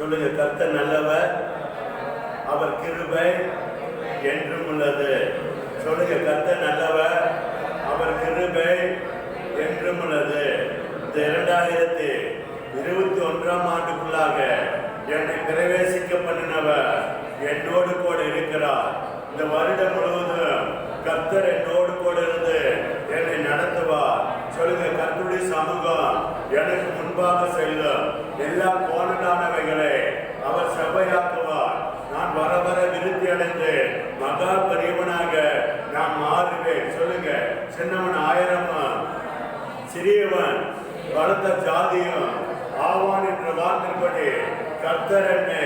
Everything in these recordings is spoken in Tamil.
சொல்லுங்க, கர்த்தர் நல்லவர், அவர் கிருபை என்றும் உள்ளது. சொல்லுங்க, கர்த்தர் நல்லவர், அவர் கிருபை என்றும் உள்ளது. இந்த 2021ஆம் ஆண்டுக்குள்ளாக என்னை பிரவேசிக்க பண்ணினவர் என்னோடு கூட இருக்கிறார். இந்த வருடம் முழுவதும் கர்த்தர் என்னோடு கூட இருந்து என்னை நடத்துவார். சொல்லுங்க, கர்த்தருடைய சமூகம் எனக்கு முன்பாக செல்லும். எல்லா கோணலானவைகளை அவர் சபையாக்குவார். நான் வர வர விருத்தி அடைந்து மகா பெரியவனாக நான் மாறுவேன். சொல்லுங்க, சின்னவன் 1000 சிறியவன் பலத்த ஜாதியும் ஆவான் என்ற வார்த்தைப்படி கர்த்தர் என்னை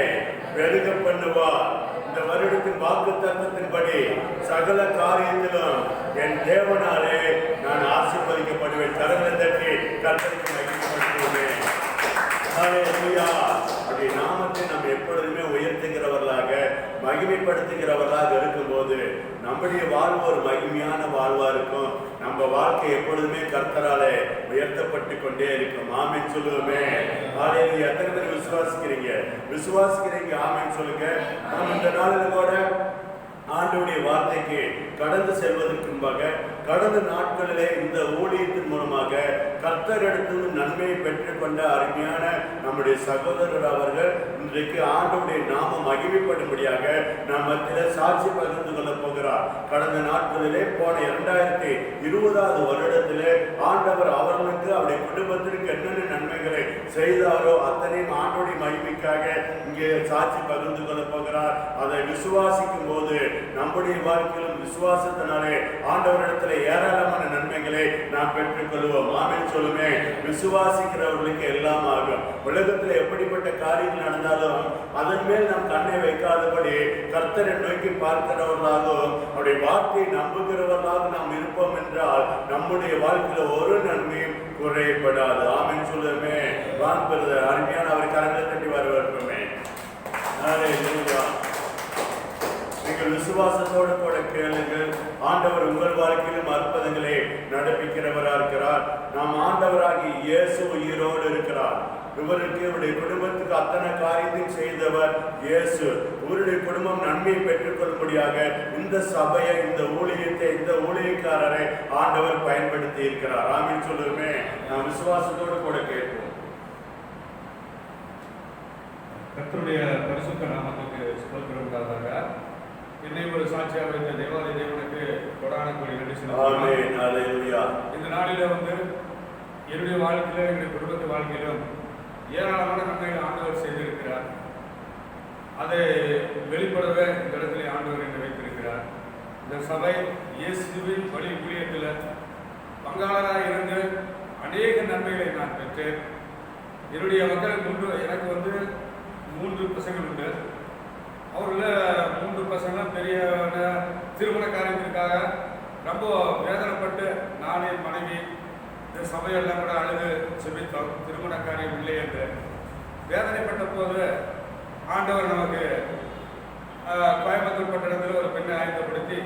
பெருக பண்ணுவார். இந்த வருடத்தின் வாக்கு தத்தத்தின்படி சகல காரியத்திலும் என் தேவனாலே நான் ஆசீர்வதிக்கப்படுவேன். கரங்களை தட்டி கர்த்தருக்கு மகிமைப்படுத்துவேன். அப்படி நாமத்தை நம்ம எப்பொழுதுமே உயர்த்துகிறவர்களாக மகிமைப்படுத்துகிறவர்களாக இருக்கும்போது நம்முடைய வாழ்வு ஒரு மகிமையான வாழ்வா இருக்கும். நம்ம வாழ்க்கை எப்பொழுதுமே கர்த்தராலே உயர்த்தப்பட்டு கொண்டே இருக்கும். ஆமென் சொல்லுவோமே. எத்தனை பேர் விசுவாசிக்கிறீங்க? ஆமென் சொல்லுங்க. நாம் இந்த நாளில் கூட ஆண்டவருடைய வார்த்தைக்கு கடந்து செல்வதற்கு முன்பாக கடந்த நாட்களிலே இந்த ஊழியத்தின் மூலமாக கர்த்தரிடத்தில் நன்மையை பெற்றுக்கொண்ட அருமையான நம்முடைய சகோதரர் அவர்கள் இன்றைக்கு ஆண்டவருடைய நாமம் மகிமைப்படும்படியாக நம் மத்தியில் சாட்சி பகிர்ந்து கொள்ள போகிறார். கடந்த நாட்களிலே போன 2020ஆவது வருடத்திலே ஆண்டவர் அவர்களுக்கு அவருடைய குடும்பத்திற்கு என்னென்ன நன்மைகளை செய்தாரோ அத்தனையும் ஆண்டவருடைய மகிமைக்காக இங்கே சாட்சி பகிர்ந்து கொள்ள போகிறார். அதை விசுவாசிக்கும் போது நம்முடைய வாழ்க்கையிலும் விசுவாசத்தினாலே ஆண்டவரிடத்தில் ஏராளமான நன்மைகளை நாம் பெற்றுக் கொள்வோம். ஆமென் சொல்லுமே. விசுவாசிக்கிறவர்களுக்கு எல்லாம் ஆகும். உலகத்தில் எப்படிப்பட்ட காரியங்கள் நடந்தாலும் அதன் மேல் நாம் கண்ணை வைக்காதபடி கர்த்தரை நோக்கி பார்க்கிறவர்களாகவும் அவருடைய வார்த்தையை நம்புகிறவர்களாக நாம் இருப்போம் என்றால் நம்முடைய வாழ்க்கையில ஒரு நன்மையும் குறைபடாது. ஆமென் சொல்லுமே. வான்பது அருமையான அவர் கரங்களை தட்டி வரவேற்போமே. நீங்கள் விசுவாசத்தோடு கூட கேளுங்கள். ஆண்டவர் உங்கள் வாழ்க்கையிலும் அற்புதங்களை நடப்பிக்கிறவராக இருக்கிறார். நாம் ஆண்டவராகி இயேசு உயிரோடு இருக்கிறார். இவருக்கு இவருடைய குடும்பத்துக்கு அத்தனை காரியத்தையும் செய்தவர் இயேசு. இவருடைய குடும்பம் நன்மையை பெற்றுக்கொள்ளும்படியாக இந்த சபையை, இந்த ஊழியத்தை, இந்த ஊழியக்காரரை ஆண்டவர் பயன்படுத்தி இருக்கிறார். ஆமென் சொல்லுமே. நாம் விசுவாசத்தோடு கூட கேட்போம். கர்த்தருடைய பரிசுத்த நாமத்துக்கு ஸ்தோத்திரம். என்னை ஒரு சாட்சியாக வைத்த தேவாலய தேவனுக்கு கொடான கோடி நன்றி செலுத்துகிறேன். இந்த நாளில என்னுடைய வாழ்க்கையில, என்னுடைய குடும்பத்து வாழ்க்கையிலும் ஏராளமான நன்மைகளை ஆண்டவர் செய்திருக்கிறார். அதை வெளிப்படவே இந்த இடத்துல ஆண்டவர் என்னை வைத்திருக்கிறார். இந்த சபை இயேசுவின் வழி ஊழியத்தில் பங்காளராக இருந்து அநேக நன்மைகளை நான் பெற்றேன். என்னுடைய மக்களுக்கு எனக்கு 3 பசங்கள் உண்டு. அவர்களில் 3 பசங்களும் பெரிய திருமண காரியத்திற்காக ரொம்ப வேதனைப்பட்டு நானே மனைவி இந்த சபையெல்லாம் கூட அழுது செபித்தோம். திருமண காரியம் இல்லை என்று வேதனைப்பட்ட போது ஆண்டவர் நமக்கு கோயம்புத்தூர் பட்டணத்தில் ஒரு பெண்ணை ஆயுதப்படுத்தி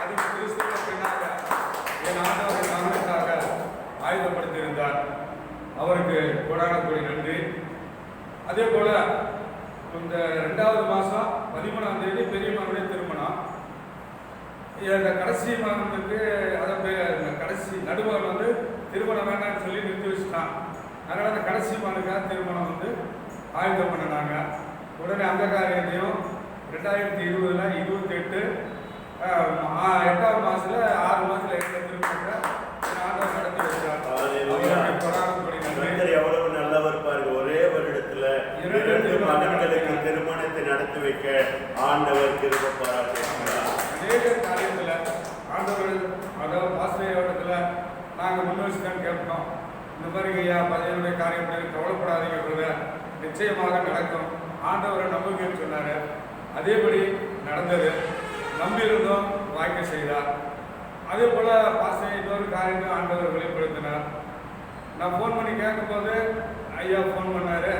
அது கிறிஸ்துவ பெண்ணாக என் ஆண்டவரின் நாமத்துக்காக ஆயுதப்படுத்தியிருந்தார். அவருக்கு கோடான கோடி நன்றி. அதே போல இந்த 2வது மாதம் 13ஆம் தேதி பெரியம்மாவுடைய திருமணம். இந்த கடைசி மகனுக்கு கடைசி நடுவன் திருமணம் வேண்டாம்னு சொல்லி நிறுத்தி வச்சுட்டான். அதனால் அந்த கடைசி மகனுக்காக திருமணம் ஆயுதம் பண்ணினாங்க. உடனே அந்த காரியத்தையும் 2020 28 8ஆவது மாதத்தில் 6 மாதத்தில் எடுத்த திருமணத்தை ஆண்டவர் நடத்தி வச்சார். எவ்வளவு நல்லவர் பாருங்க. ஒரே வருடத்துல 2 மகன்களுக்கு திருமணத்தை நடத்தி வைக்க ஆண்டவர் கிருபை பாராட்டுகிறார். அநேக காரியத்தில் ஆண்டவர் அதாவது ஆசிரியத்தில் நாங்கள் முன்வச்சுதான் கேட்போம். இந்த மாதிரி ஐயா பதினுடைய காரியம் கவலைப்படாதீங்க, நிச்சயமாக நடக்கும். ஆண்டவரை நம்புங்கன்னு சொன்னார். அதேபடி நடந்தது. நம்பியிருந்தோம், வாய்க்க செய்தார். அதே போல் பாச இன்னொரு காரியத்தை ஆண்டவர் வெளிப்படுத்தினார். நான் ஃபோன் பண்ணி கேட்கும்போது ஐயா ஃபோன் பண்ணார்.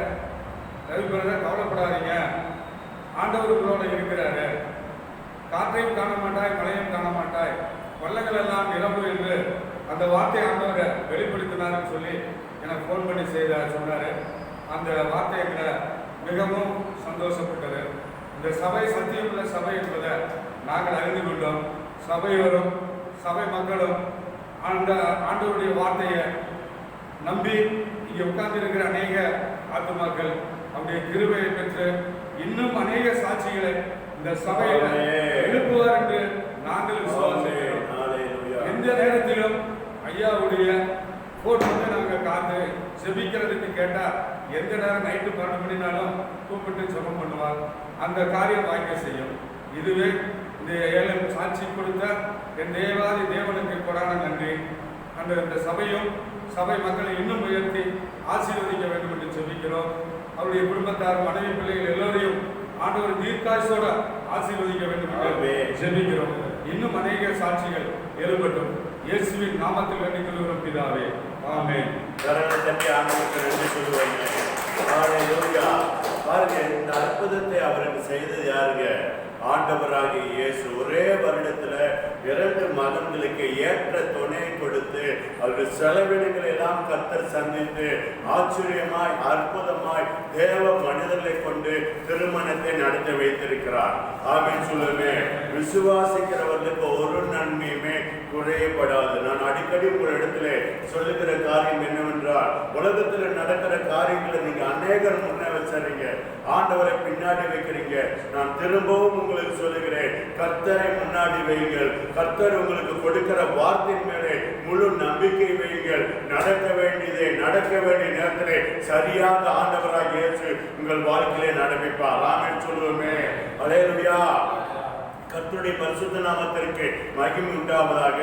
ரவி பிரதர் கவலைப்படாதீங்க, ஆண்டவர் உங்களோட இருக்கிறாரு. காற்றையும் காண மாட்டாய், மழையும் காண மாட்டாய், வள்ளங்கள் எல்லாம் நிரம்பு என்று அந்த வார்த்தை ஆண்டவரை வெளிப்படுத்தினார்னு சொல்லி எனக்கு ஃபோன் பண்ணி சொன்னார். அந்த வார்த்தைகளை மிகவும் சந்தோஷப்பட்டது. இந்த சபை சத்தியமுள்ள சபை என்பதை நாங்கள் அறிந்து கொண்டோம். சபையோரும் சபை மக்களும் அந்த ஆண்டவருடைய வார்த்தையை நம்பி இங்கே உட்கார்ந்திருக்கிற அநேக ஆத்துமாக்கள் அவருடைய கிருபையை பெற்று இன்னும் அநேக சாட்சிகளை இந்த சபையில எழுப்புவார் என்று நாங்கள் விசுவாசிக்கிறோம். எந்த நேரத்திலும் ஐயாவுடைய போன் வந்து நாங்கள் காத்து செபிக்கிறதுக்கு கேட்டால் எந்த நேரம் நைட்டு 12 மணினாலும் கூப்பிட்டு ஜெபம் பண்ணுவார். அந்த காரியம் வாய்க்க செய்யும். இதுவே இந்த 7 சாட்சி கொடுத்த என் தேவாதி தேவனுக்கு கொடான நன்றி. இந்த சபையும் சபை மக்களை இன்னும் உயர்த்தி ஆசீர்வதிக்க வேண்டும் என்று செபிக்கிறோம். அவருடைய குடும்பத்தார், மனைவி, பிள்ளைகள் எல்லோரையும் ஆண்டவர் தீர்க்காயுசோட ஆசீர்வதிக்க வேண்டும் என்று ஜெபிக்கிறோம். இன்னும் அநேக சாட்சிகள் எழுப்பட்டும். இயேசுவின் நாமத்தில் வேண்டிக் கொள்கிறோம் பிதாவே, ஆமென். பாருங்க, இந்த அற்புதத்தை அவருக்கு செய்தது யாருங்க? ஆண்டவராகிய இயேசு. ஒரே வருடத்துல 2 மகன்களுக்கு ஏற்ற துணை கொடுத்து அவர்கள் செலவினங்களை எல்லாம் கர்த்தர் சந்தித்து ஆச்சரியமாய் அற்புதமாய் தேவ மனிதர்களை கொண்டு திருமணத்தை நடத்தி வைத்திருக்கிறார். ஆமென் சொல்லுமே. விசுவாசிக்கிறவர்களுக்கு ஒரு நன்மையுமே குறையப்படாது. நான் அடிக்கடி ஒரு இடத்துல சொல்லுகிற காரியம் என்னவென்றால், உலகத்துல நடக்கிற காரியங்களை நீங்க அநேகர் முன்னே வச்சறீங்க, ஆண்டவரை பின்னாடி வைக்கிறீங்க. நான் திரும்பவும் உங்களுக்கு சொல்லுகிறேன், கர்த்தரை முன்னாடி வையுங்கள். கர்த்தர் உங்களுக்கு கொடுக்கிற வார்த்தையின் மேலே முழு நம்பிக்கை வையுங்கள். நடக்க வேண்டியதை நடக்க வேண்டிய நேரத்திலே சரியாக ஆண்டவராக இயேசு உங்கள் வாழ்க்கையிலே நடப்பிப்பார். ஆமென் சொல்லுவோமே. அல்லேலூயா. கர்த்தருடைய பரிசுத்த நாமத்திற்கு மகிமை உண்டாவதாக.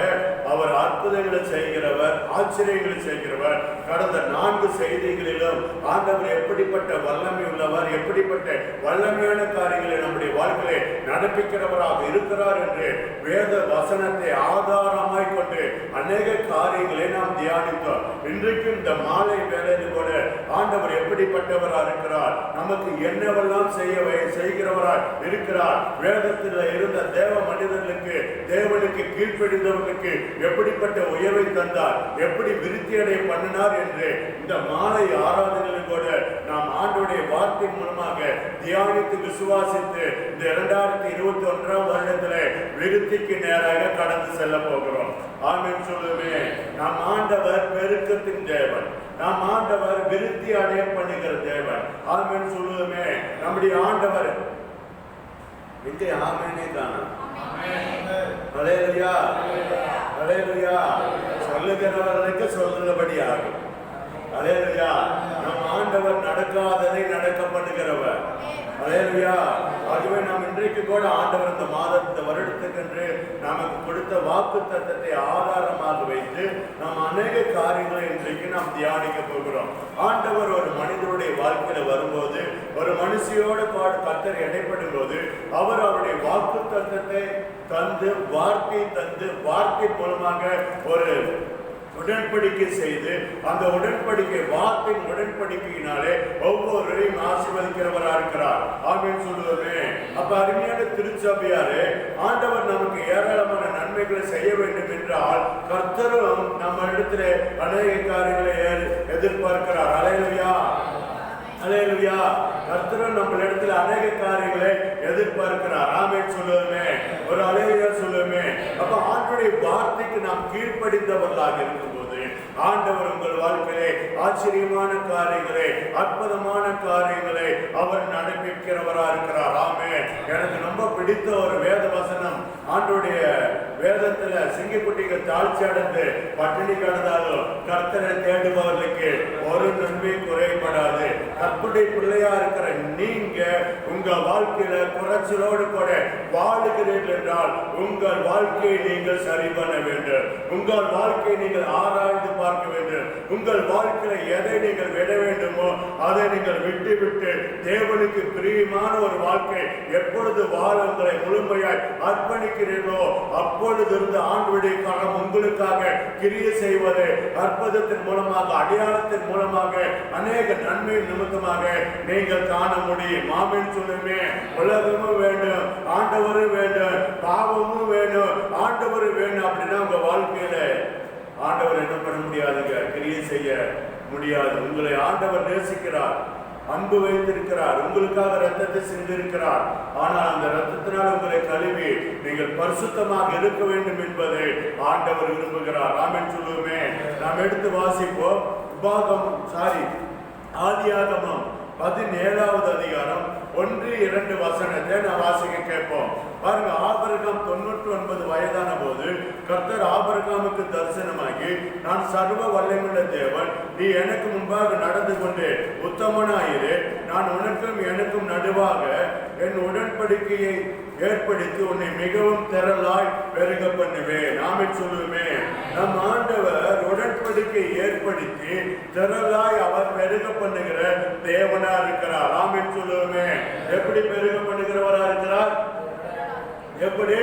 அவர் அற்புதங்களை செய்கிறவர், ஆச்சரியங்களை செய்கிறவர். கடந்த 4 செய்திகளிலும் ஆண்டவர் எப்படிப்பட்ட வல்லமை உள்ளவர், எப்படிப்பட்ட வல்லமையான காரியங்களை நம்முடைய வாழ்க்கையிலே நடப்பிக்கிறவராக இருக்கிறார் என்று வேத வசனத்தை ஆதாரமாய் கொண்டு அநேக காரியங்களை நாம் தியானித்தோம். இன்றைக்கும் இந்த மாலை வேளையில் கூட ஆண்டவர் எப்படிப்பட்டவராக இருக்கிறார், நமக்கு என்னவெல்லாம் செய்கிறவராய் இருக்கிறார். வேதத்தில் இருந்த தேவ மனிதர்களுக்கு, தேவனுக்கு கீழ்ப்படிந்தவர்களுக்கு எப்படிப்பட்ட உயர்வை தந்தார், எப்படி விருத்தி அடைய பண்ணினார் என்று இந்த மாலை ஆராதனையில் கூட நாம் ஆண்டவருடைய வார்த்தை மூலமாக தியானித்து விசுவாசித்து இந்த 2021 வருடத்தில் விருத்திக்கு நேராக கடந்து செல்ல போகிறோம். ஆமென் சொல்லுமே. நம் ஆண்டவர் பெருக்கத்தின் தேவன், நம் ஆண்டவர் விருத்தி அடைய பண்ணுகிற தேவன். ஆமென் சொல்லுமே. நம்முடைய ஆண்டவர் இங்கே ஆமெனே காணோம். அல்லேலூயா, அல்லேலூயா. சொல்லுகிறவர்களுக்கு சொல்லுகிறபடி ஆகும். அல்லேலூயா. நம் ஆண்டவர் நடக்காததை நடக்க பண்ணுகிறவர். அல்லேலூயா. ஆகவே நாம் இன்றைக்கு கூட ஆண்டவர் இந்த வருடத்துக்கென்று நமக்கு கொடுத்த வாக்கு தத்தத்தை ஆதாரமாக வைத்து நாம் அநேக காரியங்களை இன்றைக்கு நாம் தியானிக்க போகிறோம். ஆண்டவர் ஒரு மனிதனுடைய வாழ்க்கையில வரும்போது, ஒரு மனுஷியோட கர்த்தர் இடைப்படும் போது அவர் அவருடைய வாக்கு தத்தத்தை தந்து, வார்த்தை மூலமாக ஒரு உடன்படிக்கை செய்து, அந்த உடன்படிக்கை வார்த்தையின் உடன்படிக்கையினாலே ஒவ்வொருவரையும் ஆசீர்வதிக்கிறவராக இருக்கிறார். ஆமென் சொல்லுவோமே. அப்ப அருமையான திருச்சபையாரே, ஆண்டவர் நமக்கு ஏராளமான நன்மைகளை செய்ய வேண்டும் என்றால் கர்த்தரும் நம்ம இடத்துல அநேக காரியங்களை எதிர்பார்க்கிறார். அல்லேலூயா, அல்லேலூயா. கர்த்தரும் நம்ம இடத்துல அநேக காரியங்களை எதிர்பார்க்கிறார். ஆமென் சொல்லுவோமே. ஒரு அல்லேலூயா சொல்லுவோமே. அப்ப ஆண்டவருடைய வார்த்தைக்கு நாம் கீழ்ப்படிந்தவர்களாக இருக்கும்போது ஆண்டவர் உங்கள் வாழ்க்கையிலே ஆச்சரியமான காரியங்களை, அற்புதமான காரியங்களை அவர் நடப்பிக்கிறவராக இருக்கிறார். ஆமென். எனக்கு ரொம்ப பிடித்த ஒரு வேத வசனம், ஆண்டவருடைய வேதத்துல சிங்கக்குட்டிகள் தாழ்ச்சி அடைந்து பட்டினி கடந்தாலும் கர்த்தரை தேடுபவர்களுக்கு ஒரு நன்மை குறைபடாது. கர்த்தருடைய பிள்ளையா இருக்கிற நீங்க உங்க வாழ்க்கையில குறைச்சலோடு கூட வாழுகிறீர்கள் என்றால் உங்கள் வாழ்க்கையை நீங்கள் சரி பண்ண வேண்டும். உங்கள் வாழ்க்கையை நீங்கள் ஆராய்ந்து பார்க்க வேண்டும். உங்கள் வாழ்க்கையில எதை நீங்கள் விட வேண்டுமோ அதை நீங்கள் விட்டு தேவனுக்கு பிரியமான ஒரு வாழ்க்கை எப்பொழுது வாழ உங்களை முழுமையாய் அர்ப்பணிக்கிறீர்களோ அப்பொழுது இருந்து ஆண்டவருடைய கரம் உங்களுக்காக கிரியை செய்வது, அற்புதத்தின் மூலமாக, அடையாளத்தின் மூலமாக, அநேக நன்மை நிமித்தமாக நீங்கள் காண முடியும். ஆமென் சொல்லுமே. உலகமும் வேண்டும், ஆண்டவரும் வேண்டும், பாவமும் வேணும், ஆண்டவரும் வேணும். அப்படின்னா உங்க வாழ்க்கையில ஆண்டவர் என்ன பண்ண முடியாதுங்க, கிரியை செய்ய முடியாது. உங்களை ஆண்டவர் நேசிக்கிறார். அன்பு வைத்திருக்கிறார், உங்களுக்காக ரத்தத்தை சிந்திருக்கிறார். ஆனால் அந்த ரத்தத்தினால் உங்களை கழுவி நீங்கள் பரிசுத்தமாக இருக்க வேண்டும் என்பதை ஆண்டவர் விரும்புகிறார். ஆமென் சொல்லுவோமே. நாம் எடுத்து வாசிப்போம். ஆதியாகமம் 17வது அதிகாரம் 1-2 வசனத்தை நான் வாசிக்க கேட்போம். பாருங்க, ஆபிரகாம் 99 வயதான போது கர்த்தர் ஆபிரகாமுக்கு தரிசனமாகி, நான் சர்வ வல்லமையுள்ள தேவன், நீ எனக்கு முன்பாக நடந்து கொண்டு உத்தமனாயிரு, நான் உனக்கும் எனக்கும் நடுவாக என் உடன்படிக்கையை ஏற்படுத்தி உன்னை மிகவும் திரளாய் பெருக பண்ணுவேன். நாமே சொல்லுவேமே. நம் ஆண்டவர் உடன்படிக்கை ஏற்படுத்தி திரளாய் அவர் பெருக பண்ணுகிற தேவனா இருக்கிறார். நாமே சொல்லுவேமே. எப்படி பெருக பண்ணுகிறவரா இருக்கிறார்? எப்படி?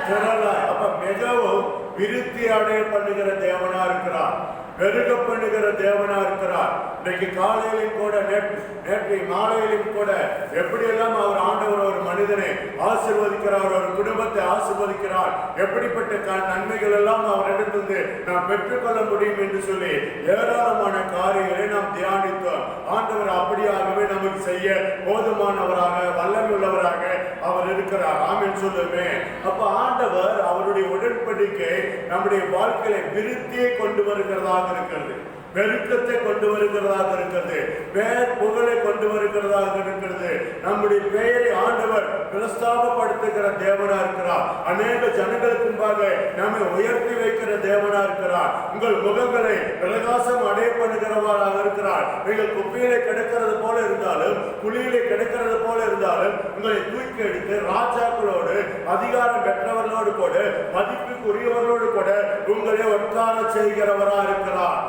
திரளாய். அப்ப மிகவும் விருத்தி அடைய பண்ணுகிற தேவனா இருக்கிறார், பெருக பண்ணுகிற தேவனா இருக்கிறார். இன்றைக்கு காலையிலும் கூட, நேற்று மாலையிலும் கூட எப்படியெல்லாம் அவர் ஆண்டவர் ஒரு மனிதனை ஆசீர்வதிக்கிறார், ஒரு குடும்பத்தை ஆசீர்வதிக்கிறார், எப்படிப்பட்ட நன்மைகள் எல்லாம் அவரிடத்திலிருந்து நாம் பெற்றுக்கொள்ள முடியும் என்று சொல்லி ஏராளமான காரியங்களை நாம் தியானித்தோம். ஆண்டவர் அப்படியாகவே நமக்கு செய்ய போதுமானவராக வல்லமையுள்ளவராக அவர் இருக்கிறார். ஆமென் சொல்லுமே. அப்ப ஆண்டவர் அவருடைய உடன்படிக்கை நம்முடைய வாழ்க்கையில விருத்தியை கொண்டு வருகிறதாக இருக்கிறது, பெருக்கத்தை கொண்டு வருகிறதாக இருக்கிறது, பெயர் புகழை கொண்டு வருகிறதாக இருக்கிறது. நம்முடைய பெயரை ஆண்டவர் பிரஸ்தாபப்படுத்துகிற தேவனா இருக்கிறார். அநேக ஜனங்களுக்கு முன்பாக நம்மை உயர்த்தி வைக்கிற தேவனா இருக்கிறார். உங்கள் முகங்களை பிரகாசம் அடைய பண்ணுகிறவராக இருக்கிறார். நீங்கள் குப்பையிலே கிடக்கிறது போல இருந்தாலும், குழியிலே கிடக்கிறது போல இருந்தாலும், உங்களை தூக்கி எடுத்து ராஜாக்களோடு, அதிகாரம் பெற்றவர்களோடு கூட, மதிப்புக்குரியவர்களோடு கூட உங்களை உட்கார செய்கிறவரா இருக்கிறார்.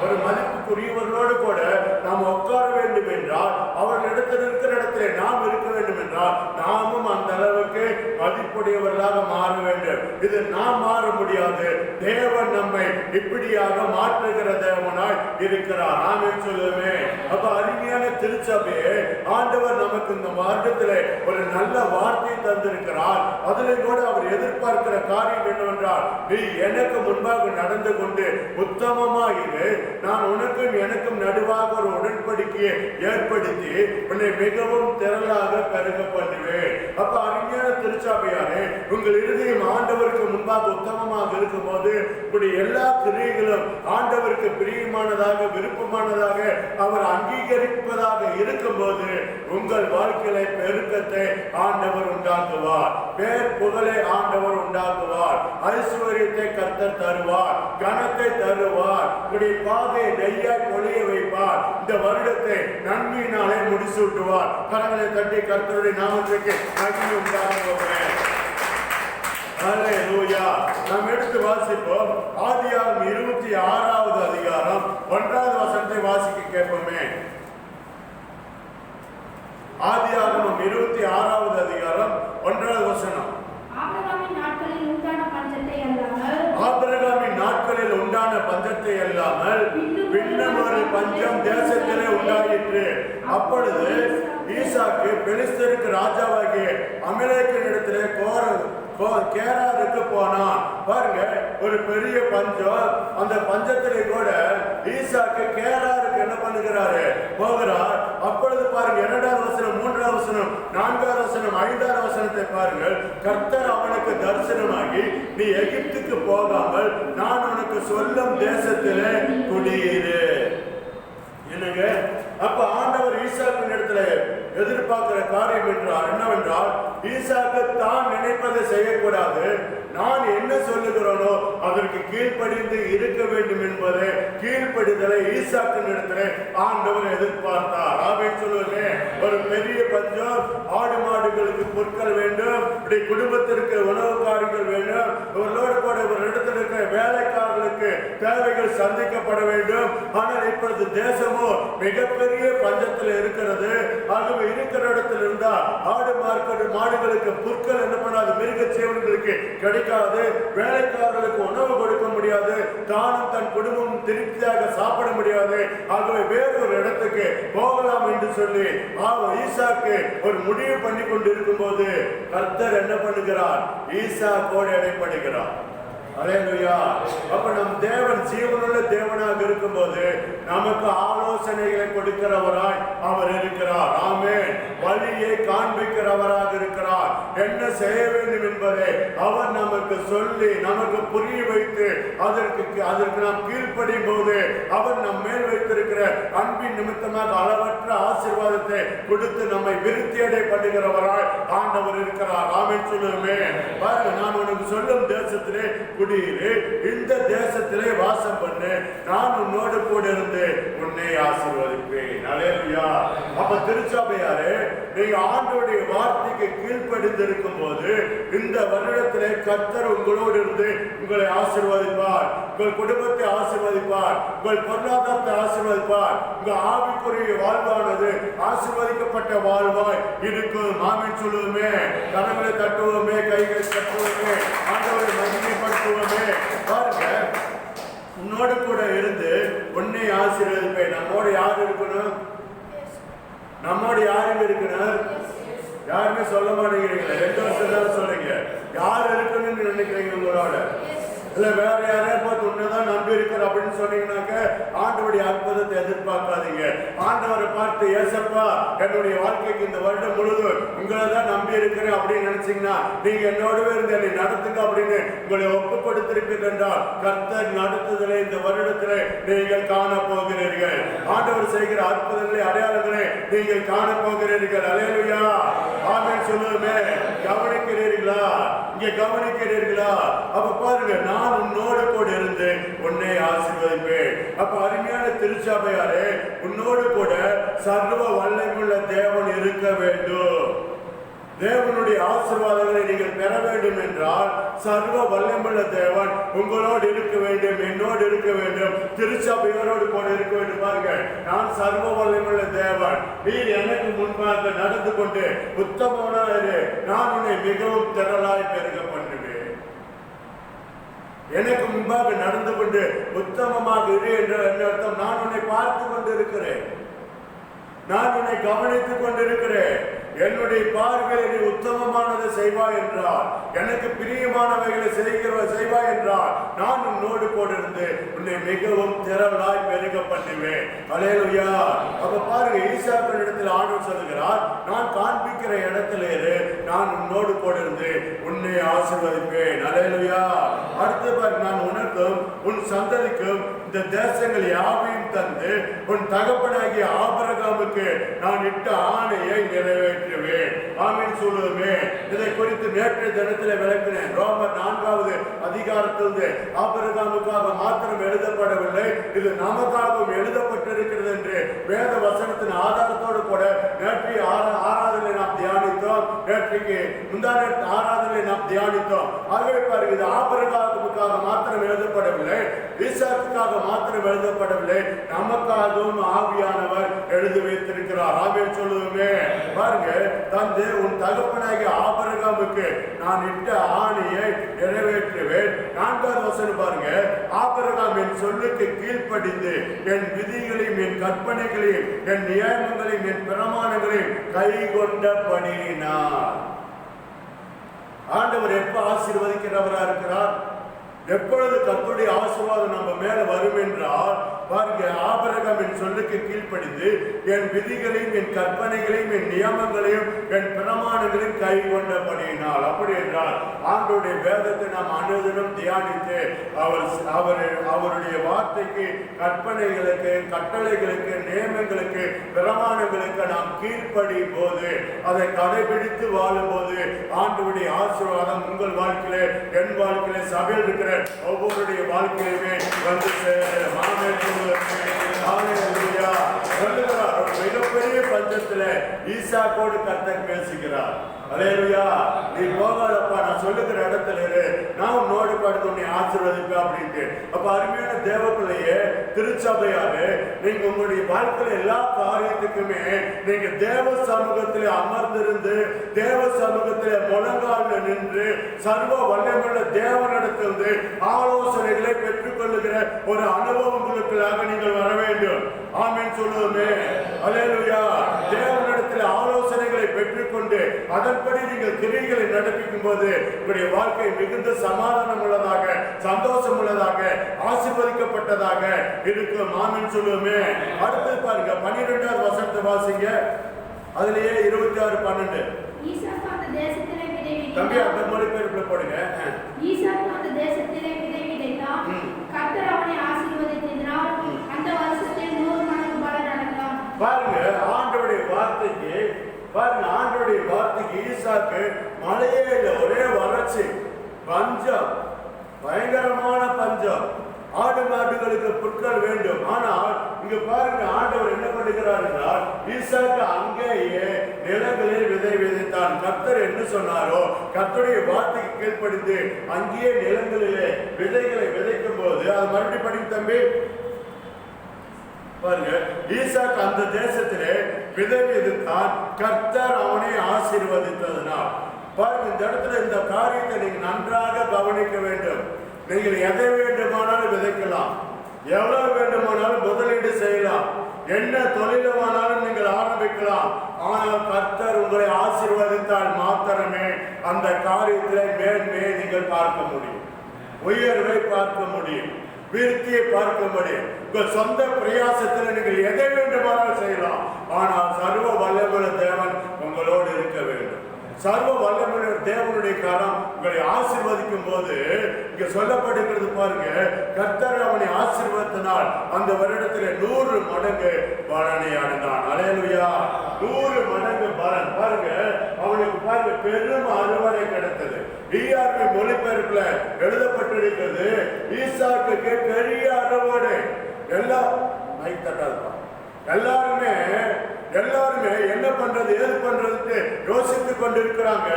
ஒரு மதிப்புக்குரியவர்களோடு கூட நாம் உட்கார வேண்டும் என்றால், அவர்களிடத்தில் இருக்கிற இடத்திலே நாம் இருக்க வேண்டும் என்றால், நாமும் அந்த அளவுக்கு மதிப்புடையவர்களாக மாற வேண்டும். இது நாம் மாற முடியாது. தேவன் நம்மை இப்படியாக மாற்றுகிற தேவனாய் இருக்கிறார். நாமே சொல்லுவே. அப்ப அருமையான திருச்சபையே, ஆண்டவர் நமக்கு இந்த மார்க்கத்திலே ஒரு நல்ல வார்த்தை தந்திருக்கிறார். அதில் கூட அவர் எதிர்பார்க்கிற காரியம் என்னவென்றால், நீ எனக்கு முன்பாக நடந்து கொண்டு உத்தமமாயிரு, நான் உனக்கும் எனக்கும் நடுவாக ஒரு உடன்படிக்கையை ஏற்படுத்தி உன்னை மிகவும் திரளாக பெருக பண்ணுவேன். அப்ப அருமையான திருச்சபையாரே, உங்கள் இருதயம் ஆண்டவருக்கு முன்பாக உத்தமமாக இருக்கும் போது உங்களுடைய எல்லா கிரியைகளும் ஆண்டவருக்கு பிரியமானதாக, விருப்பமானதாக அவர் அங்கீகரிப்பதாக இருக்கும் போது உங்கள் வாழ்க்கையில பெருக்கத்தை ஆண்டவர் உண்டாக்குவார், பேர் புகழை ஆண்டவர் உண்டாக்குவார், ஐஸ்வர்யத்தை கர்த்தர் தருவார், கனத்தை தருவார், உங்களுடைய பாதையை நெய்யாய் பொழிய வைப்பார், இந்த வருடத்தை நன்மையினாலே முடிசூட்டுவார். கரங்களை தட்டி கர்த்தருடைய நாமத்திற்கு மகிமை உண்டாக்குகிறேன். ஹல்லேலூயா. நாம் எடுத்து வாசிப்போம். ஆதியாகமம் 26வது அதிகாரம் 1வது வசனத்தை வாசிக்க கேட்போமே. ஆதியாகமம் 26வது அதிகாரம் 1வது வசனம். ஆபிரகாமின் நாட்களில் உண்டான பஞ்சத்தை அல்லாமல் பின்னும் ஒரு பஞ்சம் தேசத்திலே உண்டாயிற்று. அப்பொழுது ஈசாக்கு பெலிஸ்தருக்கு ராஜாவாகிய அமலேக்கினிடத்திலே கேராருக்கு போனான். பாருங்க, ஒரு பெரிய பஞ்சம். அந்த பஞ்சத்திலே கூட ஈசாக்கு கேராருக்கு என்ன பண்ணுகிறாரு? போகிறார். அப்பொழுது பாருங்க, 2வது வசனம், 3வது வசனம், 4வது வசனம், 5வது வசனத்தை பாருங்கள். கர்த்தர் அவனுக்கு தரிசனமாகி, நீ எகிப்துக்கு போகாமல் நான் உனக்கு சொல்லும் தேசத்திலே குடியிரு. என்னங்க? அப்ப ஆண்டவர் ஈசாக்கின் இடத்துல எதிர்பார்க்கிற காரியம் என்னவென்றால், ஈசாக்கு தான் நினைப்பதை செய்யக்கூடாது, நான் என்ன சொல்லுகிறோனோ அதற்கு கீழ்ப்படிந்து இருக்க வேண்டும் என்பதை, கீழ்ப்படிதலை ஈசாக்கின் இடத்துல ஆண்டவர் எதிர்பார்த்தார். ஆமென் சொல்லுவே. ஒரு பெரிய பஞ்சம், ஆடு மாடுகளுக்கு பொருட்கள் வேண்டும், இப்படி குடும்பத்திற்கு உணவு காரியங்கள் வேண்டும், இவர்களோடு கூட ஒரு இடத்துல இருக்கிற வேலைக்காரர்களுக்கு தேவைகள் சந்திக்கப்பட வேண்டும். ஆனால் இப்பொழுது தேசமோ மிகப்பெரிய பஞ்சத்தில் இருக்கிறது. ஆகவே இருக்கிற இடத்துல இருந்தா ஆடு மாடுகளுக்கு பொருட்கள் என்ன பண்ணாது, மிருக சேவன்களுக்கு கிடைக்காது, வேலைக்காரர்களுக்கு உணவு கொடுக்க முடியாது, தானும் தன் குடும்பமும் திருப்தியாக சாப்பிட முடியாது. ஆகவே வேறொரு இடத்துக்கு போகலாம் என்று சொல்லி ஈசாக்கு ஒரு முடிவு பண்ணி கொண்டு இருக்கும் போது கர்த்தர் என்ன பண்ணுகிறார்? ஈசாக்கோடு இடைப்படுகிறார். அல்லேலூயா. அப்ப நம் தேவன் ஜீவனுள்ள தேவனாக இருக்கும்போது நமக்கு ஆலோசனைகளை கொடுக்கிறவராய் அவர் இருக்கிறார். ஆமென். வழியை காண்பிக்கிறவராக இருக்கிறார். என்ன செய்ய வேண்டும் என்பதை அவர் நமக்கு சொல்லி நமக்கு புரிய வைத்து அதற்கு நாம் கீழ்ப்படியும் போது அவர் நம் மேல் வைத்திருக்கிற அன்பின் நிமித்தமாக அளவற்ற ஆசீர்வாதத்தை கொடுத்து நம்மை விருத்தியடை பண்ணுகிறவராய் ஆண்டவர் இருக்கிறார். ஆமென் சொல்லுமே. பாருங்க, நான் உனக்கு சொல்லும் தேசத்திலே குடியிரு, இந்த தேசத்திலே வாசம் பண்ணு, நான் உன்னோடு கூட இருந்து உன்னை ஆசீர்வதிப்பேன். அல்லேலூயா. அப்ப திருச்சபையாரே, நீங்க ஆண்டவருடைய வார்த்தைக்கு கீழ்ப்படிந்து இருக்கும் போது இந்த வருடத்திலே கர்த்தர் உங்களோடு இருந்து உங்களை ஆசீர்வதிப்பார், உங்கள் குடும்பத்தை ஆசீர்வதிப்பார், உங்கள் பொருளாதாரத்தை ஆசீர்வதிப்பார், உங்க ஆவிக்குரிய வாழ்வானது ஆசீர்வதிக்கப்பட்ட வாழ்வாய் இருக்கும். ஆமென் சொல்லுவோமே. கரங்களை தட்டுவோமே, கைகளை தட்டுவோமே, ஆண்டவரை மகிமைப்படுத்துவோமே. பாருங்க, உன்னோடு கூட இருந்து உன்னை ஆசீர்வதிப்பேன். நம்மோடு யார் இருக்கணும்? நம்மோடு யாரும் இருக்கணும்? யாருமே சொல்ல மாட்டேங்கிறீங்களா? 2 வருஷம் தான் சொல்றீங்க. யார் இருக்கணும்னு நினைக்கிறீங்க உங்களோட? இல்ல வேற யாரையா பார்த்து உன்னதான் நம்பி இருக்கிற அப்படின்னு சொன்னீங்கன்னாக்க ஆண்டவருடைய அற்புதத்தை எதிர்பார்க்காதீங்க. ஆண்டவரை பார்த்து, ஏசப்பா என்னுடைய வாழ்க்கைக்கு இந்த வருடம் முழுதும் உங்களை தான் நம்பி இருக்கிறேன் அப்படின்னு நினைச்சீங்கன்னா நீங்க என்னோடவே இருந்து என்னை நடத்துங்க அப்படின்னு உங்களை ஒப்பு கொடுத்திருப்பீர்கள் என்றால் கர்த்தர் நடத்துதலை இந்த வருடத்திலே நீங்கள் காண போகிறீர்கள். ஆண்டவர் செய்கிற அற்புதங்களை, அடையாளங்களை நீங்கள் காண போகிறீர்கள். அல்லேலூயா. ஆமென் சொல்லுமே. கவனிக்கிறீர்களா? இங்க கவனிக்கிறீர்களா? அப்ப பாருங்க, நான் உன்னோடு கூட இருந்து உன்னை ஆசீர்வதிப்பேன். அப்ப அருமையான திருச்சபையாரே, உன்னோடு கூட சர்வ வல்லமையுள்ள தேவன் இருக்க வேண்டும். தேவனுடைய ஆசீர்வாதங்களை நீங்கள் பெற வேண்டும் என்றால் சர்வ வல்லமையுள்ள தேவன் உங்களோடு இருக்க வேண்டும், என்னோடு இருக்க வேண்டும், திருச்சபையோடு கூட இருக்க வேண்டும். பாருங்க, நான் சர்வ வல்லமையுள்ள தேவன், நீ எனக்கு முன்பாக நடந்து கொண்டு உத்தமனாயிரு, நான் உன்னை மிகவும் திரளாய் பெருக பண்ணுவேன். எனக்கு முன்பாக நடந்து கொண்டு உத்தமமாக இரு என்ற அர்த்தம், நான் உன்னை பார்த்து கொண்டு இருக்கிறேன், நான் உன்னை கவனித்துக் கொண்டிருக்கிறேன். என்னுடைய பார்வையில் நீ உத்தமமானதை செய்வாய் என்றால், எனக்கு பிரியமானவைகளை செய்வாய் என்றால், நான் உன்னோடு கூட இருந்து உன்னை மிகவும் திரளாய் பெருக பண்ணுவேன். அல்லேலூயா. அப்ப பாருங்க, ஈசாக்கின் இடத்தில் ஆண்டவர் சொல்லுகிறார், நான் காண்பிக்கிற இடத்துல இரு, நான் உன்னோடு கூட இருந்து உன்னை ஆசீர்வதிப்பேன். அல்லேலூயா. அடுத்து பாருங்க, நான் உனக்கும் உன் சந்ததிக்கும் இந்த தேசங்கள் யாவையும் தந்து உன் தகப்பனாகிய ஆபிரகாமுக்கு நான் இட்ட ஆணையை நிறைவேற்றுவேன். ஆமென் சொல்லுவோமே. இதை குறித்து நேற்றைய தினத்தில் விளக்கினேன். ரோமர் 4வது அதிகாரத்திலிருந்து ஆபிரகாமுக்காக மாத்திரம் எழுதப்படவில்லை, இது நமக்காகவும் எழுதப்பட்டிருக்கிறது என்று வேத வசனத்தின் ஆதாரத்தோடு கூட நேற்றைய ஆராதனை நாம் தியானித்தோம். நேற்றைக்கு முந்தான ஆராதனை நாம் தியானித்தோம். ஆகவே பாருங்க, இது ஆபிரகாமுக்காக மாத்திரம் எழுதப்படவில்லை, ஈசாக்குக்காக மாத்திரம் எழுதப்படவில்லை, நமக்காகவும் ஆவியானவர் எழுதி வைத்திருக்கிறார். ஆமென் சொல்லுவோமே. பாருங்க, தந்தை உன் தகப்பனாகிய ஆபிரகாமுக்கு நான் இட்ட ஆணையை நிறைவேற்றுவேன். 4வது வசனம் பாருங்க, ஆபிரகாம் என் சொல்லுக்கு கீழ்ப்படிந்து என் விதிகளையும் என் கற்பனைகளையும் என் நியமங்களையும் என் பிரமாணங்களையும் கை கொண்டபடியினார். ஆண்டவர் எப்ப ஆசீர்வதிக்கிறவரா இருக்கிறார்? எப்பொழுது கர்த்தருடைய ஆசீர்வாதம் நம்ம மேல வரும் என்றால், பாருங்க, ஆபிரகாம் என் சொல்லுக்கு கீழ்ப்படிந்து என் விதிகளையும் என் கற்பனைகளையும் என் நியமங்களையும் என் பிரமாணங்களையும் கை கொண்டபடியினால். அப்படி என்றால் ஆண்டவருடைய வேதத்தை நாம் அனுதினம் தியானித்து அவருடைய வார்த்தைக்கு, கற்பனைகளுக்கு, கட்டளைகளுக்கு, நியமங்களுக்கு, பிரமாணங்களுக்கு நாம் கீழ்ப்படியும் போது, அதை கடைபிடித்து வாழும் போது ஆண்டவருடைய ஆசீர்வாதம் உங்கள் வாழ்க்கையிலே, என் வாழ்க்கையிலே, சபையில் இருக்கிற ஒவ்வொருடைய வாழ்க்கையுமே வந்து சேரும். சொல்லுகிறார், ஒரு மிகப்பெரிய பஞ்சத்துல ஈசாக்கோடு கர்த்தர் பேசுகிறார். அல்லேலூயா. நீ போகாதப்பா, நான் சொல்லுகிற இடத்துல இரு, நான் உன்னோடு படுத்து உன்னை ஆசீர்வதிப்பேன் அப்படின்ட்டு. அப்ப அருமையான தேவப்பிள்ளையே, திருச்சபையாரு, நீங்க உங்களுடைய வாழ்க்கையில எல்லா காரியத்துக்குமே நீங்க தேவ சமூகத்திலே அமர்ந்திருந்து, தேவ சமூகத்திலே முழங்கால நின்று, சர்வ வல்லமையுள்ள தேவனிடத்திலிருந்து ஆலோசனைகளை பெற்றுக் கொள்ளுகிற ஒரு அனுபவம் உங்களுக்குள்ளாக நீங்கள் வர வேண்டும். ஆமென் சொல்லுவோமே. அல்லேலூயா. தேவனிடத்தில் ஆலோசனைகளை பெற்று பெற்றுக்கொண்டு அதன்படி நீங்கள் கிரியைகளை நடப்பிக்கும் போது உங்களுடைய வாழ்க்கை மிகுந்த சமாதானம் உள்ளதாக, சந்தோஷம் உள்ளதாக, ஆசீர்வதிக்கப்பட்டதாக இருக்கும். ஆமென் சொல்லுவோமே. அடுத்து பாருங்க 12வது வசனத்தை வாசிங்க. அதுலயே 26:12. ஈசாக்கு அந்த தேசத்திலே விதை தம்பி விதைத்தான். அந்த மொழிபெயர்ப்புல போடுங்க. ஈசாக்கு அந்த தேசத்திலே விதை விதைத்தான். கர்த்தர் அவனை ஆசீர்வதித்ததினால் அந்த வருஷத்தில் 100 மடங்கு பலன் அடைந்தான். பாருங்க ஆண்டவருடைய வார்த்தைக்கு, பாருங்க ஆண்டவருடைய வார்த்தைக்கு ஈசாக்கு மழையே இல்லை, ஒரே வறட்சி, பஞ்சம், பயங்கரமான பஞ்சம். ஆடு மாடுகளுக்கு புற்கள் வேண்டும். ஆனால் இங்க பாருங்க ஆண்டவர் என்ன பண்ணுகிறார் என்றால் ஈசாக்கு அங்கேயே நிலங்களில் விதை விதைத்தான். கர்த்தர் என்ன சொன்னாரோ கர்த்தருடைய வார்த்தைக்கு கீழ்ப்படிந்து அங்கேயே நிலங்களிலே விதைகளை விதைக்கும் போது அது மறுபடியும் படிக்கும் தம்பி. பாருங்க ஈசாக்கு அந்த தேசத்திலே விதை விதைத்தான். கர்த்தர் அவனை ஆசீர்வதித்ததனால். பாருங்க இந்த இடத்துல இந்த காரியத்தை நீங்க நன்றாக கவனிக்க வேண்டும். நீங்கள் எதை வேண்டுமானாலும் விதைக்கலாம், எவ்வளவு வேண்டுமானாலும் முதலீடு செய்யலாம், என்ன தொழிலுமானாலும் நீங்கள் ஆரம்பிக்கலாம். ஆனால் கர்த்தர் உங்களை ஆசீர்வதித்தால் மாத்திரமே அந்த காரியத்திலே மேன்மையை நீங்கள் பார்க்க முடியும், உயர்வை பார்க்க முடியும், விருத்தியை பார்க்க முடியும். உங்கள் சொந்த பிரயாசத்தில் நீங்கள் எதை வேண்டுமானாலும் செய்யலாம். ஆனால் சர்வ வல்லமையுள்ள தேவன் உங்களோடு இருக்க வேண்டும். சர்வ வல்லமையுள்ள தேவனுடைய காலம் உங்களை ஆசீர்வதிக்கும் போது இங்க சொல்லப்படுகிறது பாருங்க, கர்த்தர் அவனை ஆசீர்வதித்தனால் அந்த வருடத்திலே 100 மடங்கு பலனை அடைந்தான். அல்லேலூயா. 100 மடங்கு பலன். பாருங்க அவனுக்கு பாருங்க பெரும் அறுவடை கிடைத்தது. ERV மொழிபெயர்ப்புல எழுதப்பட்டிருக்கிறது ஈசாக்கு பெரிய அறுவடை. எல்லாம் மைக் தட்டாதுப்பா. எல்லாருமே என்ன பண்றது ஏது பண்றதுக்கு யோசித்துக் கொண்டிருக்கிறாங்க.